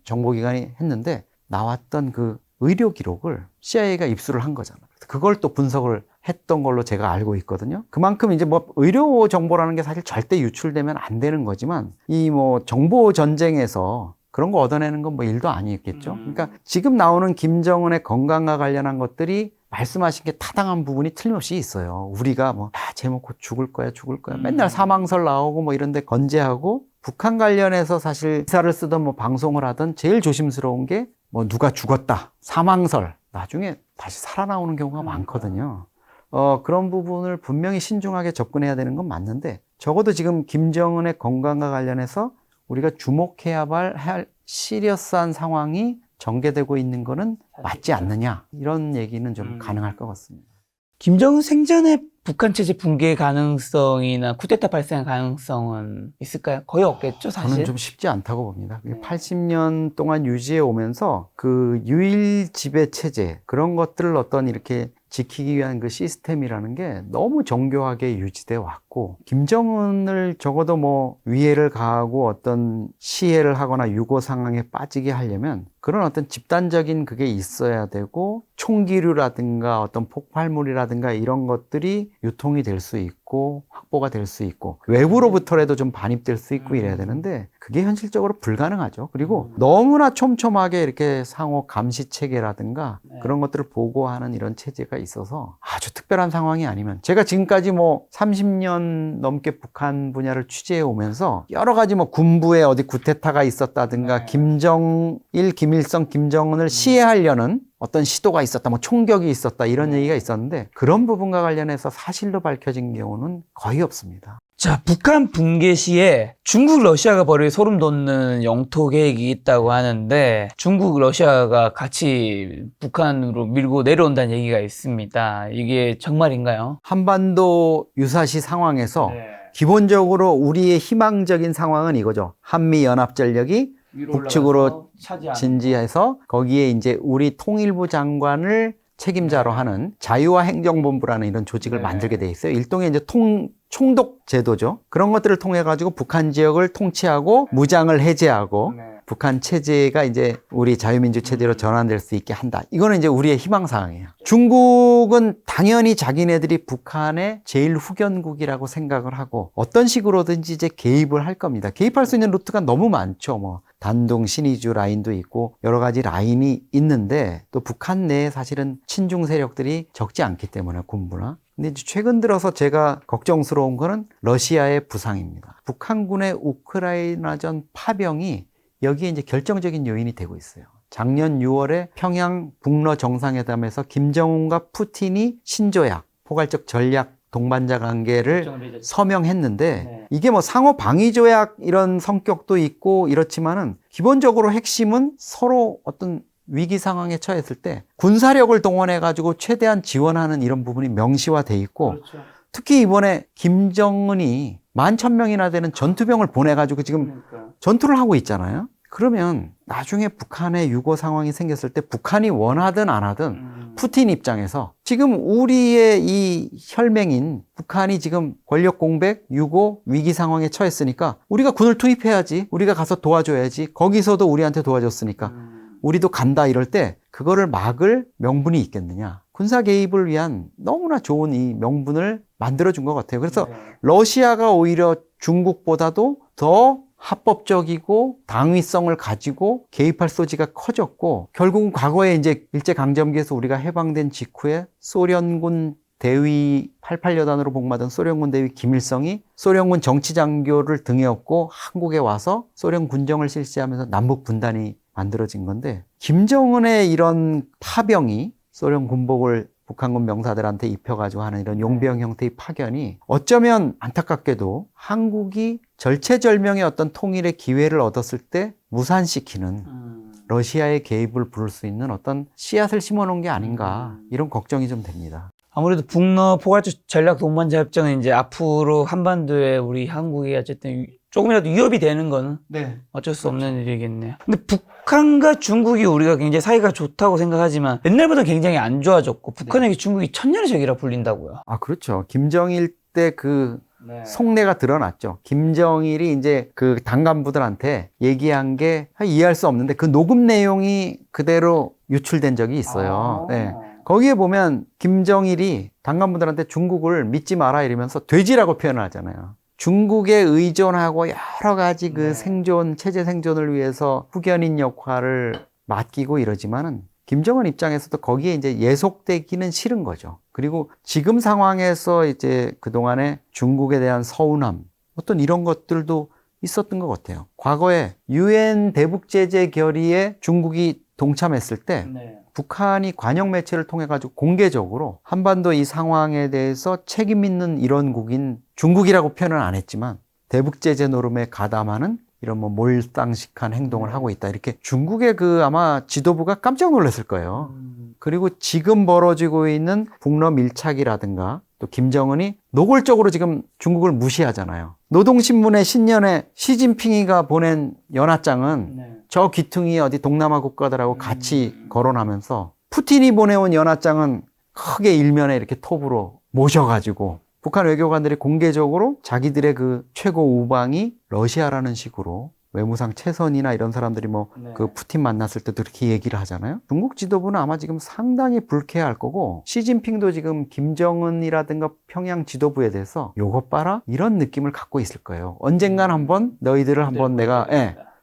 정보기관이 했는데, 나왔던 그 의료 기록을 CIA가 입수를 한 거잖아요. 그걸 또 분석을 했던 걸로 제가 알고 있거든요. 그만큼 이제 뭐 의료 정보라는 게 사실 절대 유출되면 안 되는 거지만 이 뭐 정보 전쟁에서 그런 거 얻어내는 건 뭐 일도 아니겠죠. 그러니까 지금 나오는 김정은의 건강과 관련한 것들이 말씀하신 게 타당한 부분이 틀림없이 있어요. 우리가 뭐 제목 곧 죽을 거야 맨날 사망설 나오고 뭐 이런 데 건재하고 북한 관련해서 사실 기사를 쓰던 뭐 방송을 하던 제일 조심스러운 게 뭐 누가 죽었다 사망설 나중에 다시 살아나오는 경우가 많거든요. 그런 부분을 분명히 신중하게 접근해야 되는 건 맞는데 적어도 지금 김정은의 건강과 관련해서 우리가 주목해야 할 시리어스한 상황이 전개되고 있는 거는 맞지 않느냐 이런 얘기는 좀 가능할 것 같습니다. 김정은 생전에 북한 체제 붕괴 가능성이나 쿠데타 발생 가능성은 있을까요? 거의 없겠죠, 사실. 저는 좀 쉽지 않다고 봅니다. 80년 동안 유지해 오면서 그 유일 지배 체제 그런 것들을 어떤 이렇게 지키기 위한 그 시스템이라는 게 너무 정교하게 유지돼 왔고 김정은을 적어도 뭐 위해를 가하고 어떤 시해를 하거나 유고 상황에 빠지게 하려면 그런 어떤 집단적인 그게 있어야 되고 총기류라든가 어떤 폭발물이라든가 이런 것들이 유통이 될 수 있고 확보가 될 수 있고 외부로부터라도 좀 반입될 수 있고 이래야 되는데 그게 현실적으로 불가능하죠. 그리고 너무나 촘촘하게 이렇게 상호 감시 체계라든가 그런 것들을 보고하는 이런 체제가 있어서 아주 특별한 상황이 아니면 제가 지금까지 뭐 30년 넘게 북한 분야를 취재해 오면서 여러 가지 뭐 군부에 어디 쿠데타가 있었다든가 김정일, 김일성, 김정은을 시해하려는 어떤 시도가 있었다, 뭐 총격이 있었다 이런 얘기가 있었는데 그런 부분과 관련해서 사실로 밝혀진 경우는 거의 없습니다. 자, 북한 붕괴 시에 중국, 러시아가 벌일 소름 돋는 영토 계획이 있다고 하는데 중국, 러시아가 같이 북한으로 밀고 내려온다는 얘기가 있습니다. 이게 정말인가요? 한반도 유사시 상황에서 기본적으로 우리의 희망적인 상황은 이거죠. 한미연합전력이 북측으로 진지해서 거기에 이제 우리 통일부 장관을 책임자로 하는 자유와 행정본부라는 이런 조직을 만들게 돼 있어요. 일종의 이제 총독 제도죠. 그런 것들을 통해 가지고 북한 지역을 통치하고 무장을 해제하고 북한 체제가 이제 우리 자유민주 체제로 전환될 수 있게 한다. 이거는 이제 우리의 희망사항이에요. 중국은 당연히 자기네들이 북한의 제일 후견국이라고 생각을 하고 어떤 식으로든지 이제 개입을 할 겁니다. 개입할 수 있는 루트가 너무 많죠. 뭐 단둥, 신의주 라인도 있고 여러 가지 라인이 있는데 또 북한 내에 사실은 친중 세력들이 적지 않기 때문에 군부나. 근데 이제 최근 들어서 제가 걱정스러운 거는 러시아의 부상입니다. 북한군의 우크라이나전 파병이 여기에 이제 결정적인 요인이 되고 있어요. 작년 6월에 평양 북러 정상회담에서 김정은과 푸틴이 신조약, 포괄적 전략 동반자 관계를 서명했는데 이게 뭐 상호 방위 조약 이런 성격도 있고 이렇지만은 기본적으로 핵심은 서로 어떤 위기 상황에 처했을 때 군사력을 동원해 가지고 최대한 지원하는 이런 부분이 명시화돼 있고 특히 이번에 김정은이 11,000명이나 되는 전투병을 보내 가지고 지금 전투를 하고 있잖아요. 그러면 나중에 북한의 유고 상황이 생겼을 때 북한이 원하든 안 하든 푸틴 입장에서 지금 우리의 이 혈맹인 북한이 지금 권력 공백, 유고, 위기 상황에 처했으니까 우리가 군을 투입해야지. 우리가 가서 도와줘야지. 거기서도 우리한테 도와줬으니까 우리도 간다 이럴 때 그거를 막을 명분이 있겠느냐. 군사 개입을 위한 너무나 좋은 이 명분을 만들어준 것 같아요. 그래서 러시아가 오히려 중국보다도 더 합법적이고 당위성을 가지고 개입할 소지가 커졌고 결국은 과거에 이제 일제강점기에서 우리가 해방된 직후에 소련군 대위 88여단으로 복무하던 소련군 대위 김일성이 소련군 정치장교를 등에 업고 한국에 와서 소련 군정을 실시하면서 남북 분단이 만들어진 건데 김정은의 이런 파병이 소련 군복을 북한군 명사들한테 입혀가지고 하는 이런 용병 형태의 파견이 어쩌면 안타깝게도 한국이 절체절명의 어떤 통일의 기회를 얻었을 때 무산시키는 러시아의 개입을 부를 수 있는 어떤 씨앗을 심어놓은 게 아닌가 이런 걱정이 좀 됩니다. 아무래도 북러 포괄적 전략 동반자 협정은 이제 앞으로 한반도에 우리 한국이 어쨌든 조금이라도 위협이 되는 거는 어쩔 수 없는 일이겠네요. 근데 북한과 중국이 우리가 굉장히 사이가 좋다고 생각하지만 옛날보다 굉장히 안 좋아졌고 북한에게 중국이 천년의 적이라 불린다고요. 아, 그렇죠. 김정일 때 그 속내가 드러났죠. 김정일이 이제 그 당간부들한테 얘기한 게 이해할 수 없는데 그 녹음 내용이 그대로 유출된 적이 있어요. 네. 거기에 보면 김정일이 당간부들한테 중국을 믿지 마라 이러면서 돼지라고 표현을 하잖아요. 중국에 의존하고 여러 가지 그 생존, 체제 생존을 위해서 후견인 역할을 맡기고 이러지만은 김정은 입장에서도 거기에 이제 예속되기는 싫은 거죠. 그리고 지금 상황에서 이제 그동안에 중국에 대한 서운함, 어떤 이런 것들도 있었던 것 같아요. 과거에 유엔 대북제재 결의에 중국이 동참했을 때 북한이 관영 매체를 통해 가지고 공개적으로 한반도 이 상황에 대해서 책임 있는 일원국인 중국이라고 표현은 안 했지만 대북제재 노름에 가담하는 이런 뭐 몰상식한 행동을 하고 있다. 이렇게 중국의 그 아마 지도부가 깜짝 놀랐을 거예요. 그리고 지금 벌어지고 있는 북러 밀착이라든가 또 김정은이 노골적으로 지금 중국을 무시하잖아요. 노동신문의 신년에 시진핑이가 보낸 연하장은 저 귀퉁이 어디 동남아 국가들하고 같이 거론하면서 푸틴이 보내온 연하장은 크게 일면에 이렇게 톱으로 모셔가지고 북한 외교관들이 공개적으로 자기들의 그 최고 우방이 러시아라는 식으로 외무상 최선이나 이런 사람들이 뭐 그 푸틴 만났을 때도 그렇게 얘기를 하잖아요. 중국 지도부는 아마 지금 상당히 불쾌할 거고 시진핑도 지금 김정은이라든가 평양 지도부에 대해서 요것 봐라 이런 느낌을 갖고 있을 거예요. 언젠간 한번 너희들을 한번 내가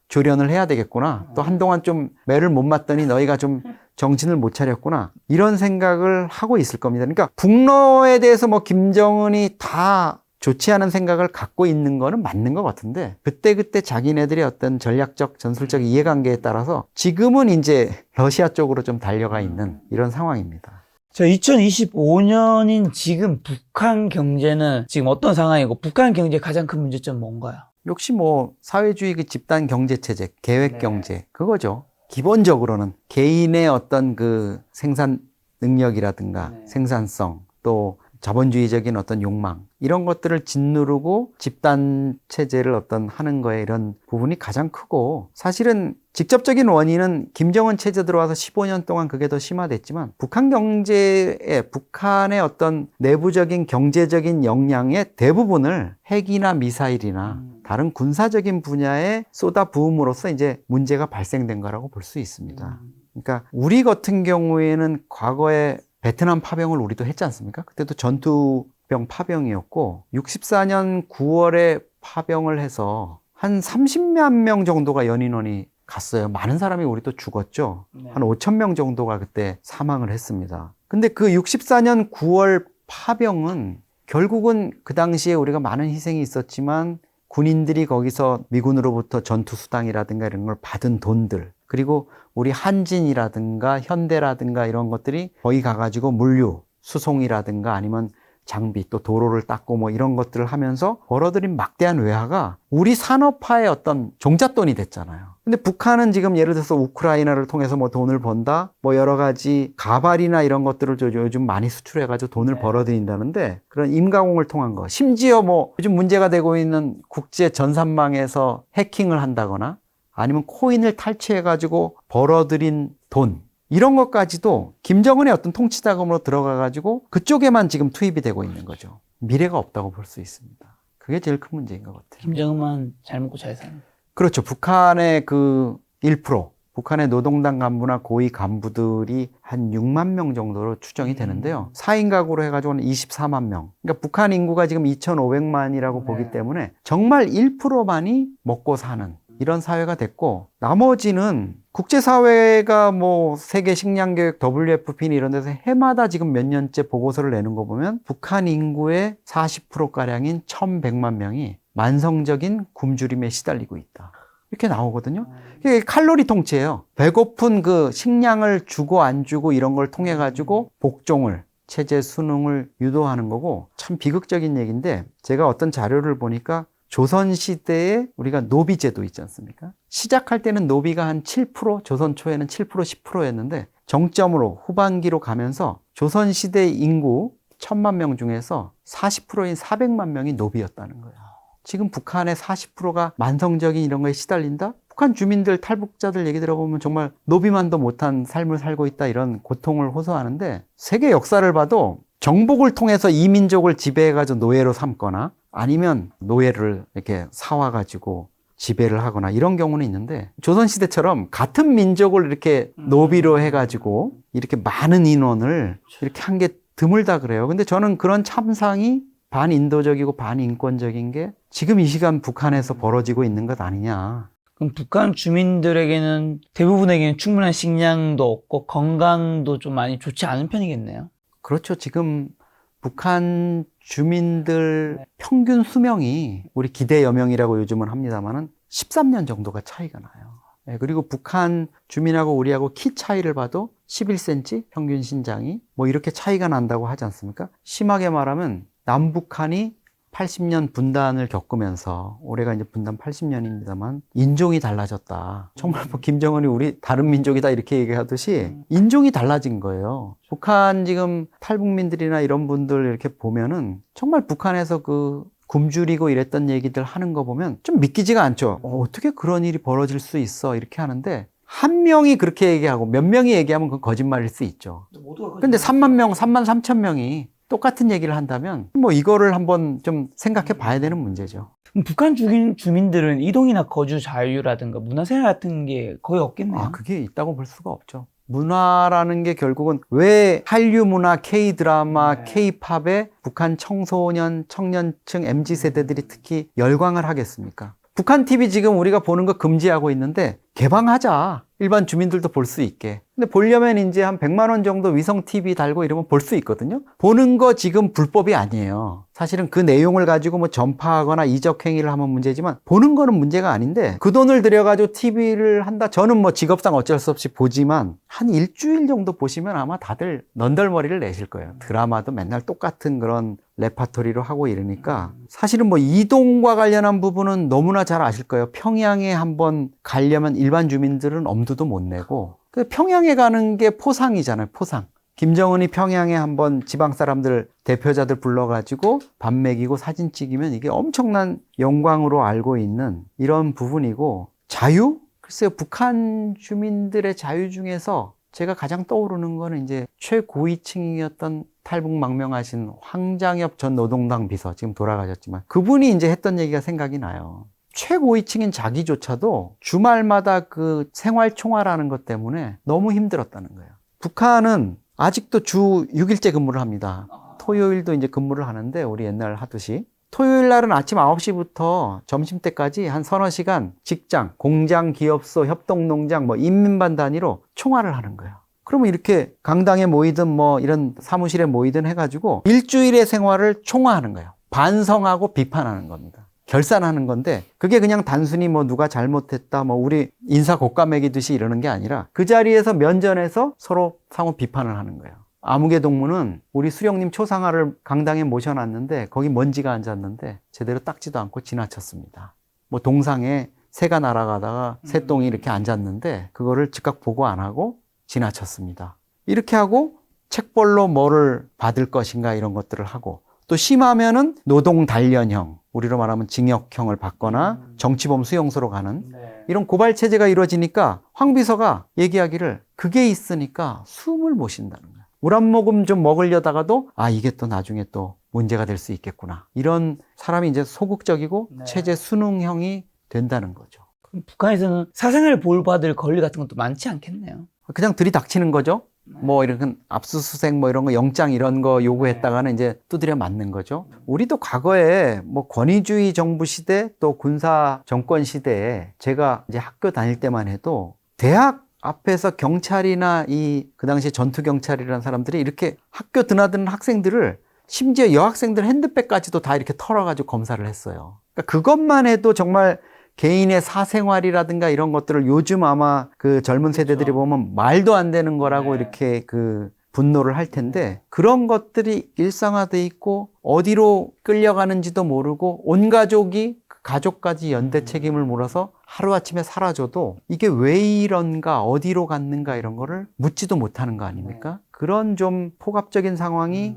조련을 해야 되겠구나. 또 한동안 좀 매를 못 맞더니 너희가 좀 정신을 못 차렸구나. 이런 생각을 하고 있을 겁니다. 그러니까 북러에 대해서 뭐 김정은이 다 좋지 않은 생각을 갖고 있는 거는 맞는 것 같은데 그때그때 자기네들의 어떤 전략적, 전술적 이해관계에 따라서 지금은 이제 러시아 쪽으로 좀 달려가 있는 이런 상황입니다. 자, 2025년인 지금 북한 경제는 지금 어떤 상황이고 북한 경제의 가장 큰 문제점은 뭔가요? 역시 뭐 사회주의 그 집단 경제 체제, 계획 경제 그거죠. 기본적으로는 개인의 어떤 그 생산 능력이라든가 생산성 또 자본주의적인 어떤 욕망 이런 것들을 짓누르고 집단 체제를 어떤 하는 거에 이런 부분이 가장 크고 사실은 직접적인 원인은 김정은 체제 들어와서 15년 동안 그게 더 심화됐지만 북한 경제에 북한의 어떤 내부적인 경제적인 역량의 대부분을 핵이나 미사일이나 다른 군사적인 분야에 쏟아 부음으로써 이제 문제가 발생된 거라고 볼 수 있습니다. 그러니까 우리 같은 경우에는 과거에 베트남 파병을 우리도 했지 않습니까? 그때도 전투병 파병이었고 64년 9월에 파병을 해서 한 30만 명 정도가 연인원이 갔어요. 많은 사람이 우리도 죽었죠. 한 5천 명 정도가 그때 사망을 했습니다. 근데 그 64년 9월 파병은 결국은 그 당시에 우리가 많은 희생이 있었지만 군인들이 거기서 미군으로부터 전투수당이라든가 이런 걸 받은 돈들 그리고 우리 한진이라든가 현대라든가 이런 것들이 거기 가가지고 물류, 수송이라든가 아니면 장비 또 도로를 닦고 뭐 이런 것들을 하면서 벌어들인 막대한 외화가 우리 산업화의 어떤 종잣돈이 됐잖아요. 근데 북한은 지금 예를 들어서 우크라이나를 통해서 뭐 돈을 번다, 뭐 여러 가지 가발이나 이런 것들을 요즘 많이 수출해가지고 돈을 벌어들인다는데 그런 임가공을 통한 거, 심지어 뭐 요즘 문제가 되고 있는 국제 전산망에서 해킹을 한다거나 아니면 코인을 탈취해가지고 벌어들인 돈 이런 것까지도 김정은의 어떤 통치자금으로 들어가가지고 그쪽에만 지금 투입이 되고 있는 거죠. 미래가 없다고 볼 수 있습니다. 그게 제일 큰 문제인 것 같아요. 김정은만 잘 먹고 잘 사는. 그렇죠. 북한의 그 1%, 북한의 노동당 간부나 고위 간부들이 한 6만 명 정도로 추정이 되는데요. 4인 가구로 해가지고는 24만 명. 그러니까 북한 인구가 지금 2,500만이라고 보기 때문에 정말 1%만이 먹고 사는 이런 사회가 됐고 나머지는 국제사회가 뭐 세계 식량교육 WFP 이런 데서 해마다 지금 몇 년째 보고서를 내는 거 보면 북한 인구의 40%가량인 1,100만 명이 만성적인 굶주림에 시달리고 있다. 이렇게 나오거든요. 이게 칼로리 통치예요. 배고픈 그 식량을 주고 안 주고 이런 걸 통해 가지고 복종을 체제 순응을 유도하는 거고 참 비극적인 얘기인데 제가 어떤 자료를 보니까 조선시대에 우리가 노비제도 있지 않습니까? 시작할 때는 노비가 한 7%, 조선 초에는 7%, 10%였는데 정점으로 후반기로 가면서 조선시대 인구 1,000만 명 중에서 40%인 400만 명이 노비였다는 거예요. 지금 북한의 40%가 만성적인 이런 거에 시달린다? 북한 주민들, 탈북자들 얘기 들어보면 정말 노비만도 못한 삶을 살고 있다 이런 고통을 호소하는데 세계 역사를 봐도 정복을 통해서 이민족을 지배해가지고 노예로 삼거나 아니면 노예를 이렇게 사와가지고 지배를 하거나 이런 경우는 있는데 조선시대처럼 같은 민족을 이렇게 노비로 해가지고 이렇게 많은 인원을 이렇게 한 게 드물다 그래요. 근데 저는 그런 참상이 반인도적이고 반인권적인 게 지금 이 시간 북한에서 벌어지고 있는 것 아니냐. 그럼 북한 주민들에게는 대부분에게는 충분한 식량도 없고 건강도 좀 많이 좋지 않은 편이겠네요. 그렇죠. 지금 북한 주민들 평균 수명이 우리 기대 여명이라고 요즘은 합니다만은 13년 정도가 차이가 나요. 네, 그리고 북한 주민하고 우리하고 키 차이를 봐도 11cm 평균 신장이 뭐 이렇게 차이가 난다고 하지 않습니까? 심하게 말하면 남북한이 80년 분단을 겪으면서 올해가 이제 분단 80년입니다만 인종이 달라졌다. 정말 뭐 김정은이 우리 다른 민족이다 이렇게 얘기하듯이 인종이 달라진 거예요. 북한 지금 탈북민들이나 이런 분들 이렇게 보면은 정말 북한에서 그 굶주리고 이랬던 얘기들 하는 거 보면 좀 믿기지가 않죠. 어떻게 그런 일이 벌어질 수 있어 이렇게 하는데 한 명이 그렇게 얘기하고 몇 명이 얘기하면 그건 거짓말일 수 있죠. 근데 3만 명, 3만 3천 명이 똑같은 얘기를 한다면 뭐 이거를 한번 좀 생각해 봐야 되는 문제죠. 그럼 북한 주민들은 이동이나 거주 자유라든가 문화생활 같은 게 거의 없겠네요. 그게 있다고 볼 수가 없죠. 문화라는 게 결국은 왜 한류 문화, K-드라마, K-팝에 북한 청소년, 청년층, MZ세대들이 특히 열광을 하겠습니까? 북한 TV 지금 우리가 보는 거 금지하고 있는데 개방하자. 일반 주민들도 볼 수 있게. 근데 보려면 이제 한 100만 원 정도 위성 TV 달고 이러면 볼 수 있거든요. 보는 거 지금 불법이 아니에요. 사실은 그 내용을 가지고 뭐 전파하거나 이적 행위를 하면 문제지만 보는 거는 문제가 아닌데 그 돈을 들여가지고 TV를 한다. 저는 뭐 직업상 어쩔 수 없이 보지만 한 일주일 정도 보시면 아마 다들 넌덜머리를 내실 거예요. 드라마도 맨날 똑같은 그런 레파토리로 하고 이러니까 사실은 뭐 이동과 관련한 부분은 너무나 잘 아실 거예요. 평양에 한번 가려면 일반 주민들은 엄두도 못 내고 평양에 가는 게 포상이잖아요. 포상. 김정은이 평양에 한번 지방 사람들 대표자들 불러가지고 밥 먹이고 사진 찍으면 이게 엄청난 영광으로 알고 있는 이런 부분이고 자유? 글쎄요. 북한 주민들의 자유 중에서 제가 가장 떠오르는 거는 이제 최고위층이었던 탈북망명하신 황장엽 전 노동당 비서 지금 돌아가셨지만 그분이 이제 했던 얘기가 생각이 나요. 최고위층인 자기조차도 주말마다 그 생활총알하는 것 때문에 너무 힘들었다는 거예요. 북한은 아직도 주 6일째 근무를 합니다. 토요일도 이제 근무를 하는데 우리 옛날 하듯이 토요일 날은 아침 9시부터 점심때까지 한 서너 시간 직장, 공장, 기업소, 협동농장, 뭐 인민반 단위로 총알을 하는 거예요. 그러면 이렇게 강당에 모이든 뭐 이런 사무실에 모이든 해가지고 일주일의 생활을 총화하는 거예요. 반성하고 비판하는 겁니다. 결산하는 건데 그게 그냥 단순히 뭐 누가 잘못했다 뭐 우리 인사 곶감 매기듯이 이러는 게 아니라 그 자리에서 면전에서 서로 상호 비판을 하는 거예요. 아무개 동무는 우리 수령님 초상화를 강당에 모셔놨는데 거기 먼지가 앉았는데 제대로 닦지도 않고 지나쳤습니다. 뭐 동상에 새가 날아가다가 새똥이 이렇게 앉았는데 그거를 즉각 보고 안 하고 지나쳤습니다. 이렇게 하고 책벌로 뭐를 받을 것인가 이런 것들을 하고 또 심하면은 노동 단련형, 우리로 말하면 징역형을 받거나 정치범 수용소로 가는 이런 고발 체제가 이루어지니까 황 비서가 얘기하기를 그게 있으니까 숨을 못 쉰다는 거야. 물 한 모금 좀 먹으려다가도 이게 또 나중에 또 문제가 될 수 있겠구나. 이런 사람이 이제 소극적이고 체제 순응형이 된다는 거죠. 그럼 북한에서는 사생활 보호받을 권리 같은 것도 많지 않겠네요. 그냥 들이닥치는 거죠. 뭐 이런 압수수색 뭐 이런 거 영장 이런 거 요구했다가는 이제 두드려 맞는 거죠. 우리도 과거에 뭐 권위주의 정부 시대 또 군사 정권 시대에 제가 이제 학교 다닐 때만 해도 대학 앞에서 경찰이나 그 당시 전투 경찰이라는 사람들이 이렇게 학교 드나드는 학생들을 심지어 여학생들 핸드백까지도 다 이렇게 털어가지고 검사를 했어요. 그러니까 그것만 해도 정말 개인의 사생활이라든가 이런 것들을 요즘 아마 그 젊은 세대들이 보면 말도 안 되는 거라고 이렇게 그 분노를 할 텐데 그런 것들이 일상화돼 있고 어디로 끌려가는지도 모르고 온 가족이 그 가족까지 연대 책임을 물어서 하루아침에 사라져도 이게 왜 이런가 어디로 갔는가 이런 거를 묻지도 못하는 거 아닙니까? 그런 좀 폭압적인 상황이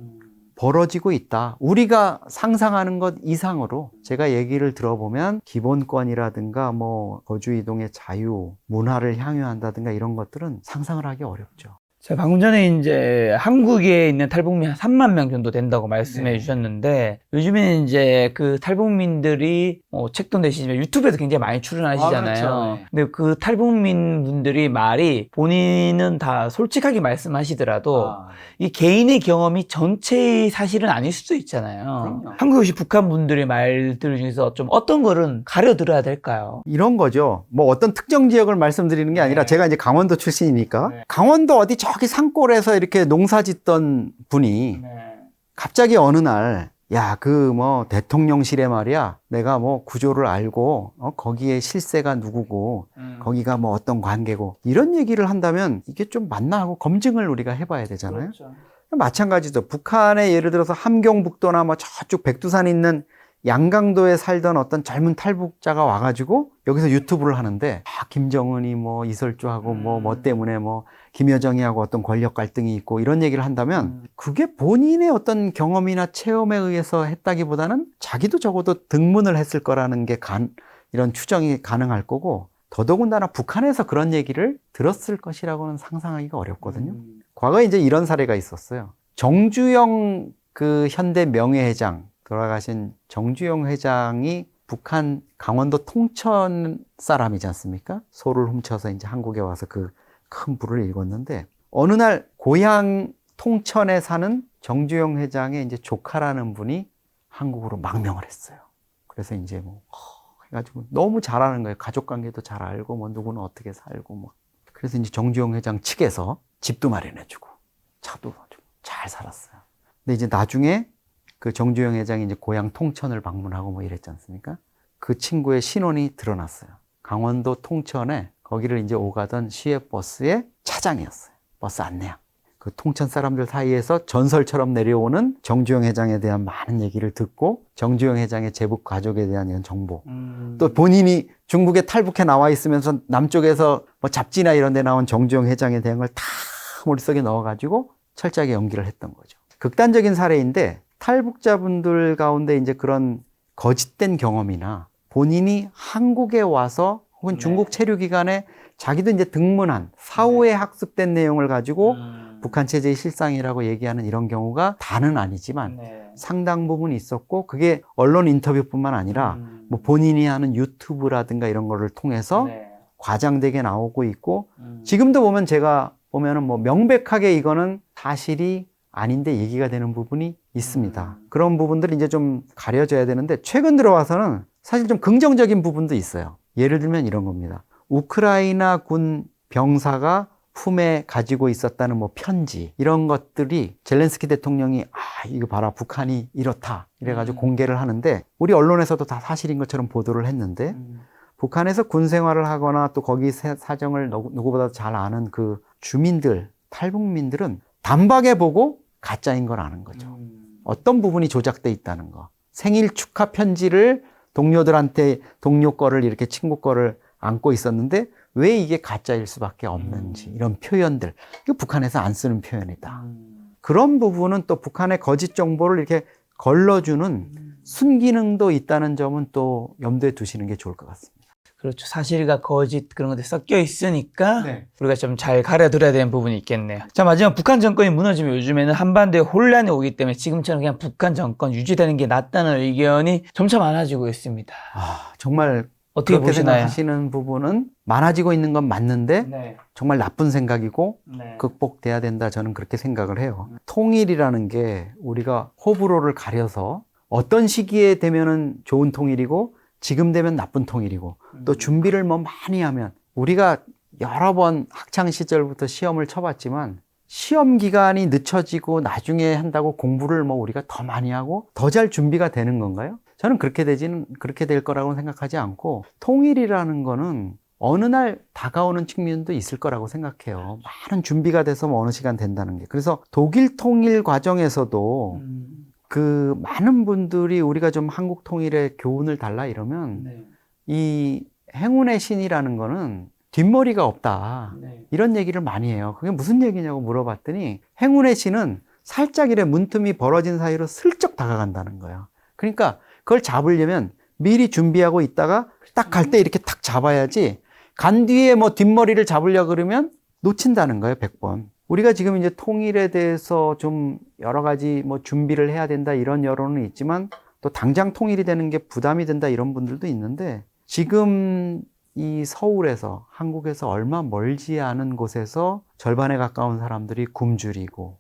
벌어지고 있다. 우리가 상상하는 것 이상으로 제가 얘기를 들어보면 기본권이라든가 뭐 거주 이동의 자유, 문화를 향유한다든가 이런 것들은 상상을 하기 어렵죠. 자, 방금 전에 이제 한국에 있는 탈북민 한 3만 명 정도 된다고 말씀해 네. 주셨는데, 요즘에는 이제 그 탈북민들이 책도 내시지만 유튜브에도 굉장히 많이 출연하시잖아요. 그렇죠. 네. 근데 그 탈북민 분들이 말이 본인은 다 솔직하게 말씀하시더라도 이 개인의 경험이 전체의 사실은 아닐 수도 있잖아요. 그럼요. 한국에 오신 북한 분들의 말들 중에서 좀 어떤 거는 가려 들어야 될까요? 이런 거죠. 뭐 어떤 특정 지역을 말씀드리는 게 아니라 네. 제가 이제 강원도 출신이니까 네. 강원도 어디 저기 산골에서 이렇게 농사 짓던 분이 갑자기 어느 날 야, 그 뭐 대통령실에 말이야 내가 뭐 구조를 알고 거기에 실세가 누구고 거기가 뭐 어떤 관계고 이런 얘기를 한다면 이게 좀 맞나 하고 검증을 우리가 해봐야 되잖아요. 그렇죠. 마찬가지죠. 북한에 예를 들어서 함경북도나 뭐 저쪽 백두산 있는 양강도에 살던 어떤 젊은 탈북자가 와가지고 여기서 유튜브를 하는데 김정은이 뭐 이설주하고 뭐 때문에 뭐 김여정이하고 어떤 권력 갈등이 있고 이런 얘기를 한다면 그게 본인의 어떤 경험이나 체험에 의해서 했다기보다는 자기도 적어도 등문을 했을 거라는 게 이런 추정이 가능할 거고 더더군다나 북한에서 그런 얘기를 들었을 것이라고는 상상하기가 어렵거든요. 과거에 이제 이런 사례가 있었어요. 정주영 그 현대 명예회장 돌아가신 정주영 회장이 북한 강원도 통천 사람이지 않습니까? 소를 훔쳐서 이제 한국에 와서 그 큰 부를 일궜는데 어느 날 고향 통천에 사는 정주영 회장의 이제 조카라는 분이 한국으로 망명을 했어요. 그래서 이제 뭐 해가지고 너무 잘하는 거예요. 가족 관계도 잘 알고 뭐 누구는 어떻게 살고 뭐. 그래서 이제 정주영 회장 측에서 집도 마련해주고 차도 가지고 잘 살았어요. 근데 이제 나중에 그 정주영 회장이 이제 고향 통천을 방문하고 뭐 이랬지 않습니까? 그 친구의 신원이 드러났어요. 강원도 통천에 거기를 이제 오가던 시외버스의 차장이었어요. 버스 안내양. 그 통천 사람들 사이에서 전설처럼 내려오는 정주영 회장에 대한 많은 얘기를 듣고 정주영 회장의 제북 가족에 대한 이런 정보. 또 본인이 중국에 탈북해 나와 있으면서 남쪽에서 뭐 잡지나 이런 데 나온 정주영 회장에 대한 걸 다 머릿속에 넣어가지고 철저하게 연기를 했던 거죠. 극단적인 사례인데 탈북자분들 가운데 이제 그런 거짓된 경험이나 본인이 한국에 와서 혹은 중국 체류 기간에 자기도 이제 등문한 사후에 학습된 내용을 가지고 북한 체제의 실상이라고 얘기하는 이런 경우가 다는 아니지만 상당 부분 있었고 그게 언론 인터뷰뿐만 아니라 뭐 본인이 하는 유튜브라든가 이런 거를 통해서 과장되게 나오고 있고 지금도 보면 제가 보면은 뭐 명백하게 이거는 사실이 아닌데 얘기가 되는 부분이 있습니다. 그런 부분들이 이제 좀 가려져야 되는데 최근 들어와서는 사실 좀 긍정적인 부분도 있어요. 예를 들면 이런 겁니다. 우크라이나 군 병사가 품에 가지고 있었다는 뭐 편지 이런 것들이 젤렌스키 대통령이 이거 봐라 북한이 이렇다 이래가지고 공개를 하는데 우리 언론에서도 다 사실인 것처럼 보도를 했는데 북한에서 군 생활을 하거나 또 거기 사정을 누구보다 잘 아는 그 주민들 탈북민들은 단박에 보고 가짜인 걸 아는 거죠. 어떤 부분이 조작돼 있다는 거. 생일 축하 편지를 동료들한테 동료 거를 이렇게 친구 거를 안고 있었는데 왜 이게 가짜일 수밖에 없는지 이런 표현들. 이거 북한에서 안 쓰는 표현이다. 그런 부분은 또 북한의 거짓 정보를 이렇게 걸러주는 순기능도 있다는 점은 또 염두에 두시는 게 좋을 것 같습니다. 그렇죠. 사실과 거짓 그런 것들이 섞여 있으니까 우리가 좀 잘 가려들어야 되는 부분이 있겠네요. 자, 마지막 북한 정권이 무너지면 요즘에는 한반도에 혼란이 오기 때문에 지금처럼 그냥 북한 정권 유지되는 게 낫다는 의견이 점차 많아지고 있습니다. 정말 어떻게 그렇게 보시나요? 생각하시는 부분은 많아지고 있는 건 맞는데 정말 나쁜 생각이고 극복돼야 된다 저는 그렇게 생각을 해요. 통일이라는 게 우리가 호불호를 가려서 어떤 시기에 되면은 좋은 통일이고 지금 되면 나쁜 통일이고 또 준비를 뭐 많이 하면 우리가 여러 번 학창 시절부터 시험을 쳐봤지만 시험 기간이 늦춰지고 나중에 한다고 공부를 뭐 우리가 더 많이 하고 더 잘 준비가 되는 건가요? 저는 그렇게 될 거라고 생각하지 않고 통일이라는 거는 어느 날 다가오는 측면도 있을 거라고 생각해요. 많은 준비가 돼서 뭐 어느 시간 된다는 게. 그래서 독일 통일 과정에서도 그 많은 분들이 우리가 좀 한국 통일의 교훈을 달라 이러면 이 행운의 신이라는 거는 뒷머리가 없다. 이런 얘기를 많이 해요. 그게 무슨 얘기냐고 물어봤더니 행운의 신은 살짝 이래 문틈이 벌어진 사이로 슬쩍 다가간다는 거예요. 그러니까 그걸 잡으려면 미리 준비하고 있다가 딱 갈 때 이렇게 탁 잡아야지 간 뒤에 뭐 뒷머리를 잡으려고 그러면 놓친다는 거예요, 100번. 우리가 지금 이제 통일에 대해서 좀 여러 가지 뭐 준비를 해야 된다 이런 여론은 있지만 또 당장 통일이 되는 게 부담이 된다 이런 분들도 있는데 지금 이 서울에서 한국에서 얼마 멀지 않은 곳에서 절반에 가까운 사람들이 굶주리고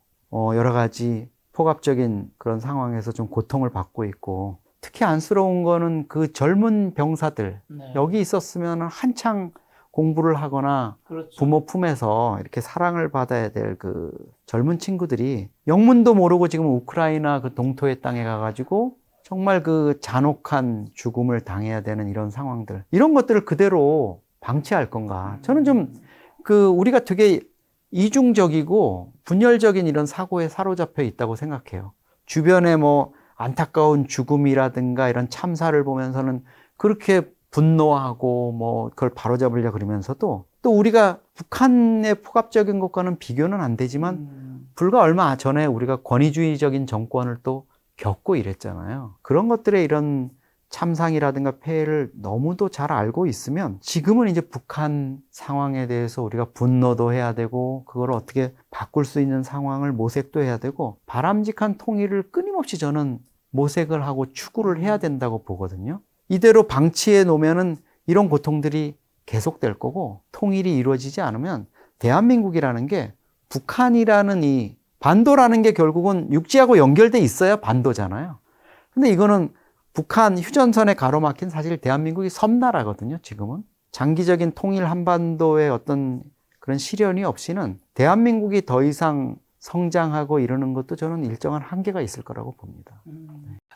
여러 가지 폭압적인 그런 상황에서 좀 고통을 받고 있고 특히 안쓰러운 거는 그 젊은 병사들 네. 여기 있었으면 한창 공부를 하거나 그렇죠. 부모 품에서 이렇게 사랑을 받아야 될 그 젊은 친구들이 영문도 모르고 지금 우크라이나 그 동토의 땅에 가가지고 정말 그 잔혹한 죽음을 당해야 되는 이런 상황들 이런 것들을 그대로 방치할 건가 저는 좀 그 우리가 되게 이중적이고 분열적인 이런 사고에 사로잡혀 있다고 생각해요. 주변에 뭐 안타까운 죽음이라든가 이런 참사를 보면서는 그렇게 분노하고 뭐 그걸 바로잡으려 그러면서도 또 우리가 북한의 폭압적인 것과는 비교는 안 되지만 불과 얼마 전에 우리가 권위주의적인 정권을 또 겪고 이랬잖아요. 그런 것들의 이런 참상이라든가 폐해를 너무도 잘 알고 있으면 지금은 이제 북한 상황에 대해서 우리가 분노도 해야 되고 그걸 어떻게 바꿀 수 있는 상황을 모색도 해야 되고 바람직한 통일을 끊임없이 저는 모색을 하고 추구를 해야 된다고 보거든요. 이대로 방치해 놓으면은 이런 고통들이 계속될 거고 통일이 이루어지지 않으면 대한민국이라는 게 북한이라는 이 반도라는 게 결국은 육지하고 연결돼 있어야 반도잖아요. 근데 이거는 북한 휴전선에 가로막힌 사실 대한민국이 섬나라거든요, 지금은. 장기적인 통일 한반도의 어떤 그런 실현이 없이는 대한민국이 더 이상 성장하고 이러는 것도 저는 일정한 한계가 있을 거라고 봅니다.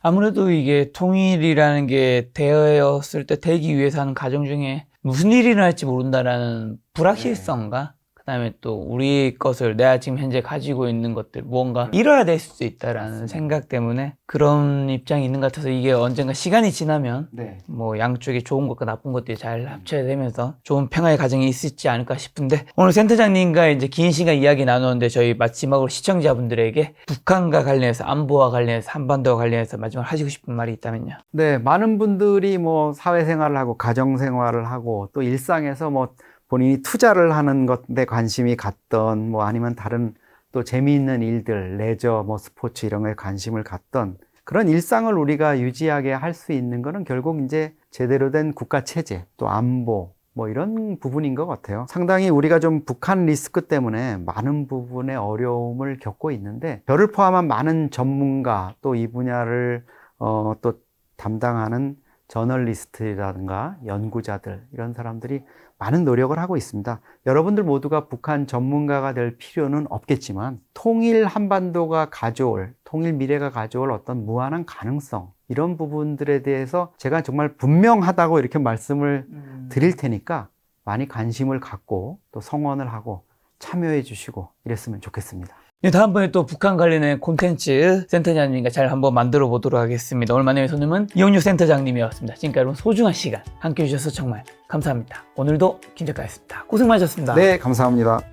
아무래도 이게 통일이라는 게 되었을 때 되기 위해서 하는 과정 중에 무슨 일이 일어날지 모른다라는 불확실성과 그다음에 또 우리 것을 내가 지금 현재 가지고 있는 것들 무언가 잃어야 될 수도 있다라는 생각 때문에 그런 입장이 있는 것 같아서 이게 언젠가 시간이 지나면 뭐 양쪽에 좋은 것과 나쁜 것들이 잘 합쳐야 되면서 좋은 평화의 과정이 있을지 않을까 싶은데 오늘 센터장님과 이제 긴 시간 이야기 나누는데 저희 마지막으로 시청자분들에게 북한과 관련해서 안보와 관련해서 한반도와 관련해서 마지막으로 하시고 싶은 말이 있다면요. 네, 많은 분들이 뭐 사회생활을 하고 가정생활을 하고 또 일상에서 뭐 본인이 투자를 하는 것에 관심이 갔던 뭐 아니면 다른 또 재미있는 일들, 레저, 뭐 스포츠 이런 거에 관심을 갖던 그런 일상을 우리가 유지하게 할 수 있는 거는 결국 이제 제대로 된 국가 체제, 또 안보 뭐 이런 부분인 것 같아요. 상당히 우리가 좀 북한 리스크 때문에 많은 부분의 어려움을 겪고 있는데 저를 포함한 많은 전문가 또 이 분야를 또 담당하는 저널리스트라든가 연구자들 이런 사람들이 많은 노력을 하고 있습니다. 여러분들 모두가 북한 전문가가 될 필요는 없겠지만 통일 한반도가 가져올 통일 미래가 가져올 어떤 무한한 가능성 이런 부분들에 대해서 제가 정말 분명하다고 이렇게 말씀을 드릴 테니까 많이 관심을 갖고 또 성원을 하고 참여해 주시고 이랬으면 좋겠습니다. 네, 다음번에 또 북한 관련된 콘텐츠 센터장님과 잘 한번 만들어 보도록 하겠습니다. 오늘 만남의 손님은 이용유 센터장님이었습니다. 지금까지 여러분 소중한 시간 함께 해주셔서 정말 감사합니다. 오늘도 김 작가였습니다. 고생 많으셨습니다. 네, 감사합니다.